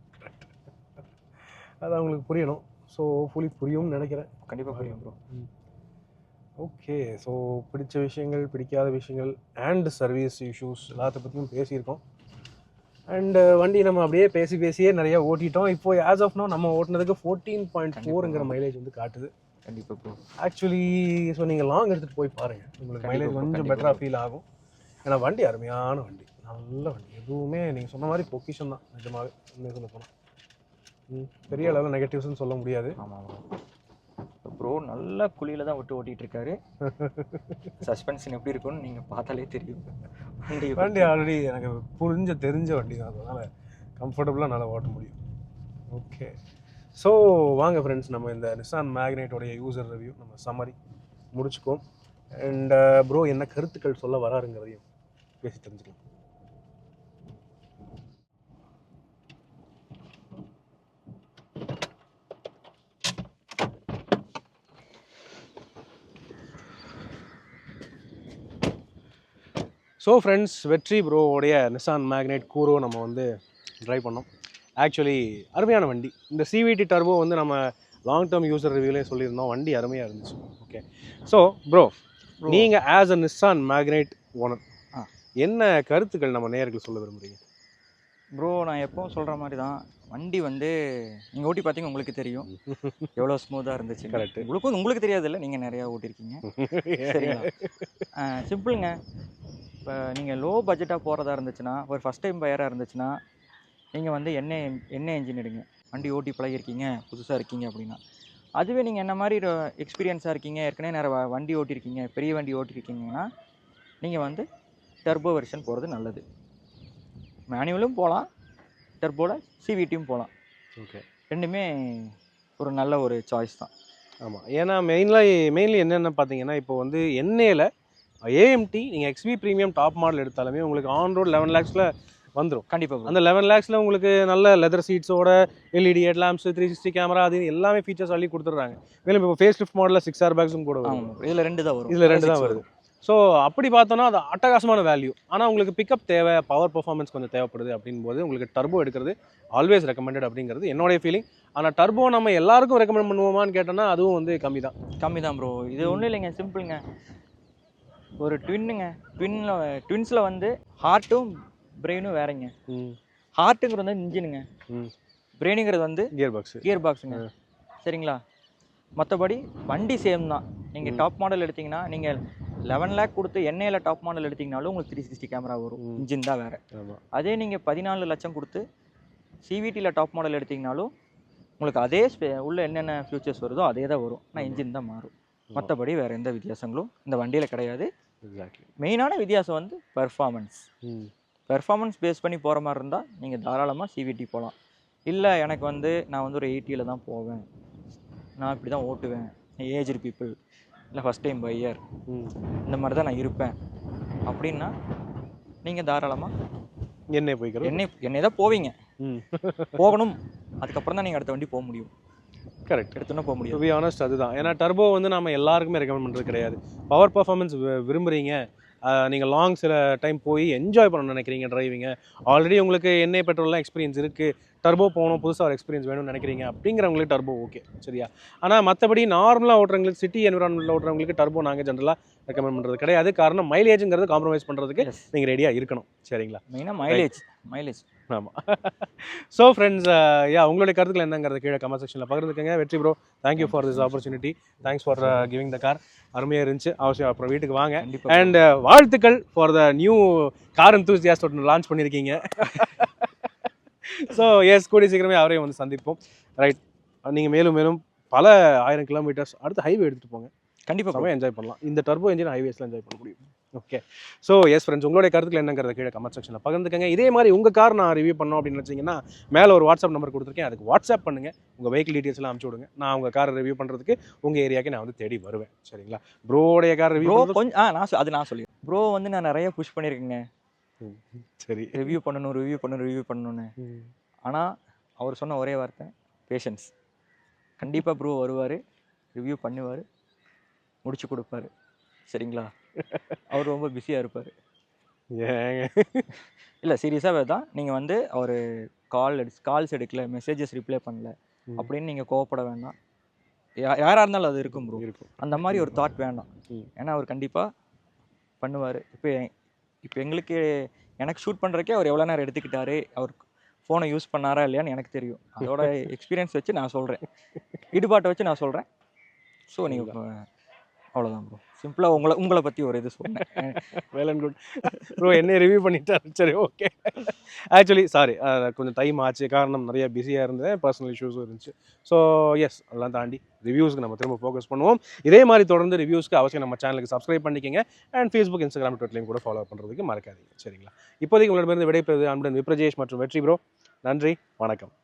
அது அவங்களுக்கு புரியணும். ஸோ ஹோப்ஃபுல்லி புரியும்னு நினைக்கிறேன். கண்டிப்பாக புரியும் ப்ரோ. ஓகே, ஸோ பிடிச்ச விஷயங்கள், பிடிக்காத விஷயங்கள் அண்ட் சர்வீஸ் இஷ்யூஸ் எல்லாத்த பற்றியும் பேசியிருக்கோம். அண்ட் வண்டி நம்ம அப்படியே பேசியே நிறைய ஓட்டிட்டோம். இப்போ ஆஸ் ஆஃப் நோ நம்ம ஓட்டினதுக்கு 14.4ங்கிற மைலேஜ் வந்து காட்டுது. கண்டிப்பாக ப்ரோ. ஆக்சுவலி ஸோ நீங்கள் லாங் எடுத்துகிட்டு போய் பாருங்கள், உங்களுக்கு மைலேஜ் கொஞ்சம் பெட்டராக ஃபீல் ஆகும். ஏன்னா வண்டி அருமையான வண்டி, நல்ல வண்டி. எதுவுமே நீங்கள் சொன்ன மாதிரி பொக்கிஷன் தான் நிஜமாவே. உண்மையாக சொல்ல போனால் பெரிய அளவில் நெகட்டிவ்ஸ்னு சொல்ல முடியாது. ஆமாம் ப்ரோ, நல்ல குழியில தான் விட்டு ஓட்டிட்டு இருக்காரு. சஸ்பென்ஷன் எப்படி இருக்கும்னு நீங்கள் பார்த்தாலே தெரியும். வண்டி ஆல்ரெடி எனக்கு தெரிஞ்ச வண்டி தான், அதனால் கம்ஃபர்டபுளாக நல்லா ஓட்ட முடியும். ஓகே, ஸோ வாங்க ஃப்ரெண்ட்ஸ், நம்ம இந்த நிசான் மேக்னைட்டோடைய யூசர் ரிவ்யூ நம்ம சம்மரி முடிச்சுக்கோம். அண்ட் ப்ரோ என்ன கருத்துக்கள் சொல்ல வராருங்கிறதையும் பேசி தெரிஞ்சுக்கலாம். ஸோ ஃப்ரெண்ட்ஸ், வெற்றி ப்ரோவோடைய நிசான் மேக்னைட் கூரோ நம்ம வந்து ட்ரைவ் பண்ணோம். ஆக்சுவலி அருமையான வண்டி. இந்த சிவிடி டர்போ வந்து நம்ம லாங் டேர்ம் யூசர் ரிவ்யூலேயே சொல்லியிருந்தோம், வண்டி அருமையாக இருந்துச்சு. ஓகே, ஸோ ப்ரோ நீங்கள் as a Nissan magnetite owner என்ன கருத்துக்கள் நம்ம நேயர்கள் சொல்ல விரும்புகிறீங்க? ப்ரோ, நான் எப்பவும் சொல்கிற மாதிரி தான், வண்டி வந்து நீங்கள் ஓட்டி பார்த்தீங்க, உங்களுக்கு தெரியும் எவ்வளோ ஸ்மூத்தாக இருந்துச்சு. கரெக்ட். உங்களுக்கு தெரியாது இல்லை, நீங்கள் நிறையா ஓட்டியிருக்கீங்க. சரிங்களா? சிம்பிளுங்க. இப்போ நீங்கள் லோ பட்ஜெட்டாக போகிறதா இருந்துச்சுன்னா, ஒரு ஃபஸ்ட் டைம் பையராக இருந்துச்சுன்னா, நீங்கள் வந்து எண்ணெய் என்ஜின் எடுங்க. வண்டி ஓட்டி பழகிருக்கீங்க, புதுசாக இருக்கீங்க அப்படின்னா. அதுவே நீங்கள் என்ன மாதிரி எக்ஸ்பீரியன்ஸாக இருக்கீங்க, ஏற்கனவே நிறைய வண்டி ஓட்டியிருக்கீங்க, பெரிய வண்டி ஓட்டியிருக்கீங்கன்னா, நீங்கள் வந்து டர்போ வெர்ஷன் போகிறது நல்லது. மேனுவலும் போகலாம், டர்போவில் சிவிடியும் போகலாம். ஓகே, ரெண்டுமே ஒரு நல்ல ஒரு சாய்ஸ் தான். ஆமாம், ஏன்னா மெயின்லி என்னென்ன பார்த்தீங்கன்னா, இப்போ வந்து எண்ணெயில் ஏஎம்டி நீங்கள் எக்ஸ்வி ப்ரீமியம் டாப் மாடல் எடுத்தாலுமே உங்களுக்கு ஆன் ரோட் 11 lakhsல வந்துடும். கண்டிப்பாக அந்த 11 lakhsல உங்களுக்கு நல்ல லெதர் சீட்ஸோட எல்இடி ஹெட் லேம்ப்ஸ், 360 கேமரா, அது எல்லாமே ஃபீச்சர்ஸ் அள்ளி கொடுத்துட்றாங்க. மேலும் இப்போ ஃபேஸ் லிஃப்ட் மாடலில் 6 airbagsம் கூட வரும். இதில் 2 தான் வரும். இதில் 2 தான் வருது. ஸோ அப்படி பார்த்தோன்னா அது அட்டகாசமான வேல்யூ. ஆனால் உங்களுக்கு பிக்கப் தேவை, பவர் பர்ஃபார்மன்ஸ் கொஞ்சம் தேவைப்படுது அப்படின்போது உங்களுக்கு டர்போ எடுக்கிறது ஆல்வேஸ் ரெக்கமெண்டட் அப்படிங்கிறது என்னோடைய ஃபீலிங். ஆனால் டர்போ நம்ம எல்லாருக்கும் ரெக்கமெண்ட் பண்ணுவோமான்னு கேட்டோன்னா அதுவும் வந்து கம்மி தான் ப்ரோ. இது ஒன்றும் இல்லைங்க, சிம்பிளுங்க. ஒரு ட்வின்ஸில் வந்து ஹார்ட்டும் பிரெயினும் வேறங்க. ஹார்ட்டுங்கிறது வந்து இன்ஜினுங்க, பிரெயினுங்கிறது வந்து கியர் பாக்ஸுங்க. சரிங்களா? மற்றபடி வண்டி சேம் தான். நீங்கள் டாப் மாடல் எடுத்திங்கன்னா, நீங்கள் 11 lakh கொடுத்து எண்ணெயில் டாப் மாடல் எடுத்திங்கனாலும் உங்களுக்கு 360 கேமரா வரும், இன்ஜின் தான் வேறு. அதே நீங்கள் 14 லட்சம் கொடுத்து சிவிடியில் டாப் மாடல் எடுத்திங்கனாலும் உங்களுக்கு அதே உள்ள என்னென்ன ஃபியூச்சர்ஸ் வருதோ அதே தான் வரும், ஆனால் இன்ஜின் தான் மாறும். மற்றபடி வேறு எந்த வித்தியாசங்களும் இந்த வண்டியில் கிடையாது. மெயினான வித்தியாசம் வந்து பெர்ஃபார்மன்ஸ் பேஸ் பண்ணி போகிற மாதிரி இருந்தால் நீங்கள் தாராளமாக சிவிடி போகலாம். இல்லை எனக்கு வந்து நான் வந்து ஒரு 80ல் தான் போவேன், நான் இப்படி தான் ஓட்டுவேன், ஏஜ்டு பீப்புள் இல்லை ஃபஸ்ட் டைம் பையர் இந்த மாதிரி தான் நான் இருப்பேன் அப்படின்னா நீங்கள் தாராளமாக எண்ணெய் தான் போவீங்க. போகணும், அதுக்கப்புறம் தான் நீங்கள் அடுத்த வண்டி போக முடியும். கரெக்ட், எடுத்துன்னு போக முடியும். டு பி ஆனஸ்ட் அதுதான். ஏன்னா டர்போ வந்து நம்ம எல்லாருக்குமே ரெக்கமெண்ட் பண்ணுறது கிடையாது. பவர் பர்ஃபார்மன்ஸ் விரும்புகிறீங்க, நீங்கள் லாங் சில டைம் போய் என்ஜாய் பண்ணணும்னு நினைக்கிறீங்க டிரைவிங்க, ஆல்ரெடி உங்களுக்கு எண்ணெய் பெட்ரோல்லாம் எக்ஸ்பீரியன்ஸ் இருக்குது, டர்போ போகணும், புதுசாக ஒரு எக்ஸ்பீரியன்ஸ் வேணும்னு நினைக்கிறீங்க அப்படிங்கிறவங்களுக்கு டர்போ ஓகே, சரியா? ஆனால் மற்றபடி நார்மலாக ஓட்டுறவங்களுக்கு, சிட்டி என்விரான்மெண்ட்டில் ஓட்டுறவங்களுக்கு டர்போ நாங்கள் ஜென்ரலாக ரெக்கமெண்ட் பண்ணுறது கிடையாது. காரணம் மைலேஜுங்கிறது காம்ப்ரமைஸ் பண்ணுறதுக்கு நீங்கள் ரெடியாக இருக்கணும், சரிங்களா? மெயினாக மைலேஜ். ஆமாம். ஸோ ஃப்ரெண்ட்ஸ், உங்களுடைய கருத்துக்கள் என்னங்கிறத கீழே கமெண்ட் செக்ஷனில் பகிர்ந்துக்கங்க. வெற்றி bro, thank you for this opportunity, thanks for giving the car. அருமையாக இருந்துச்சு. அவசியம் அப்புறம் வீட்டுக்கு வாங்க. அண்ட் வாழ்த்துக்கள் for the new car enthusiast ஒன்று லான்ச் பண்ணியிருக்கீங்க. ஸோ எஸ், கூடிய சீக்கிரமே அவரையும் வந்து சந்திப்போம். ரைட், நீங்கள் மேலும் பல 1000 கிலோமீட்டர்ஸ் அடுத்து ஹைவே எடுத்துகிட்டு போங்க, கண்டிப்பாக என்ஜாய் பண்ணலாம். இந்த டர்போ என்ஜின் ஹைவேஸில் என்ஜாய் பண்ண முடியும். ஓகே. ஸோ எஸ் ஃப்ரெண்ட்ஸ், உங்களுடைய கருத்துக்கள் என்னங்கிறத கீழே கமெண்ட் செக்ஷனில் பகிர்ந்துக்கங்க. இதே மாதிரி உங்கள் கார் நான் ரிவ்யூ பண்ணோம் அப்படின்னு நினச்சிங்கன்னா மேலே ஒரு வாட்ஸ்அப் நம்பர் கொடுத்துருக்கேன், அதுக்கு வாட்ஸ்அப் பண்ணுங்கள், உங்கள் வெஹிக்கிள் டீட்டெயில்ஸ்லாம் அனுப்பிச்சி விடுங்க. நான் உங்கள் காரை ரிவ்யூ பண்ணுறதுக்கு உங்கள் ஏரியாவுக்கு நான் வந்து தேடி வருவேன். சரிங்களா? ப்ரோடைய கார் ரிவ்யூ ப்ரோ கொஞ்சம் நான் சொல்லிடுறேன். ப்ரோ வந்து நான் நிறைய புஷ் பண்ணியிருக்கேங்க, சரி ரிவ்யூ பண்ணணும்னு. ஆனால் அவர் சொன்ன ஒரே வார்த்தை பேஷன்ஸ். கண்டிப்பாக ப்ரோ வருவார், ரிவ்யூ பண்ணுவார், முடிச்சு கொடுப்பாரு. சரிங்களா? அவர் ரொம்ப பிஸியாக இருப்பார். ஏங்க இல்லை சீரியஸாகவே தான். நீங்கள் வந்து அவர் கால்ஸ் எடுக்கல, மெசேஜஸ் ரிப்ளை பண்ணல அப்படின்னு நீங்கள் கோவப்பட வேண்டாம். யாராக இருந்தாலும் அது இருக்கும் ப்ரோ. இருக்கும். அந்த மாதிரி ஒரு தாட் வேண்டாம். ம். ஏன்னா அவர் கண்டிப்பாக பண்ணுவார். இப்போ எனக்கு ஷூட் பண்ணுறக்கே அவர் எவ்வளோ நேரம் எடுத்துக்கிட்டாரு, அவர் ஃபோனை யூஸ் பண்ணாரா இல்லையான்னு எனக்கு தெரியும். அதோட எக்ஸ்பீரியன்ஸ் வச்சு நான் சொல்கிறேன், ஈடுபாட்டை வச்சு நான் சொல்கிறேன். ஸோ நீங்கள் அவ்வளோதான் ப்ரோ. சிம்பிளாக உங்களை பற்றி ஒரு இது சொன்னேன். Well and good. ப்ரோ என்னைய ரிவ்யூ பண்ணிட்டாரு. சரி ஓகே. ஆக்சுவலி சாரி, கொஞ்சம் டைம் ஆச்சு, காரணம் நிறைய பிஸியாக இருந்தேன், பர்சனல் இஷ்யூஸும் இருந்துச்சு. ஸோ எஸ், அதெல்லாம் தாண்டி ரிவ்யூஸ்க்கு நம்ம திரும்ப ஃபோக்கஸ் பண்ணுவோம். இதே மாதிரி தொடர்ந்து ரிவ்யூஸ்க்கு அவசியம் நம்ம சேனலுக்கு சப்ஸ்கிரைப் பண்ணிக்கங்க. அண்ட் ஃபேஸ்புக், இன்ஸ்டாகிராம், ட்விட்டர்லையும் கூட ஃபாலோ பண்ணுறதுக்கு மறக்காதீங்க. சரிங்களா? இப்போதைக்கு உங்களிடமிருந்து விடைபெறுவது அன்புடன் விப்ரஜேஷ் மற்றும் வெற்றி ப்ரோ. நன்றி, வணக்கம்.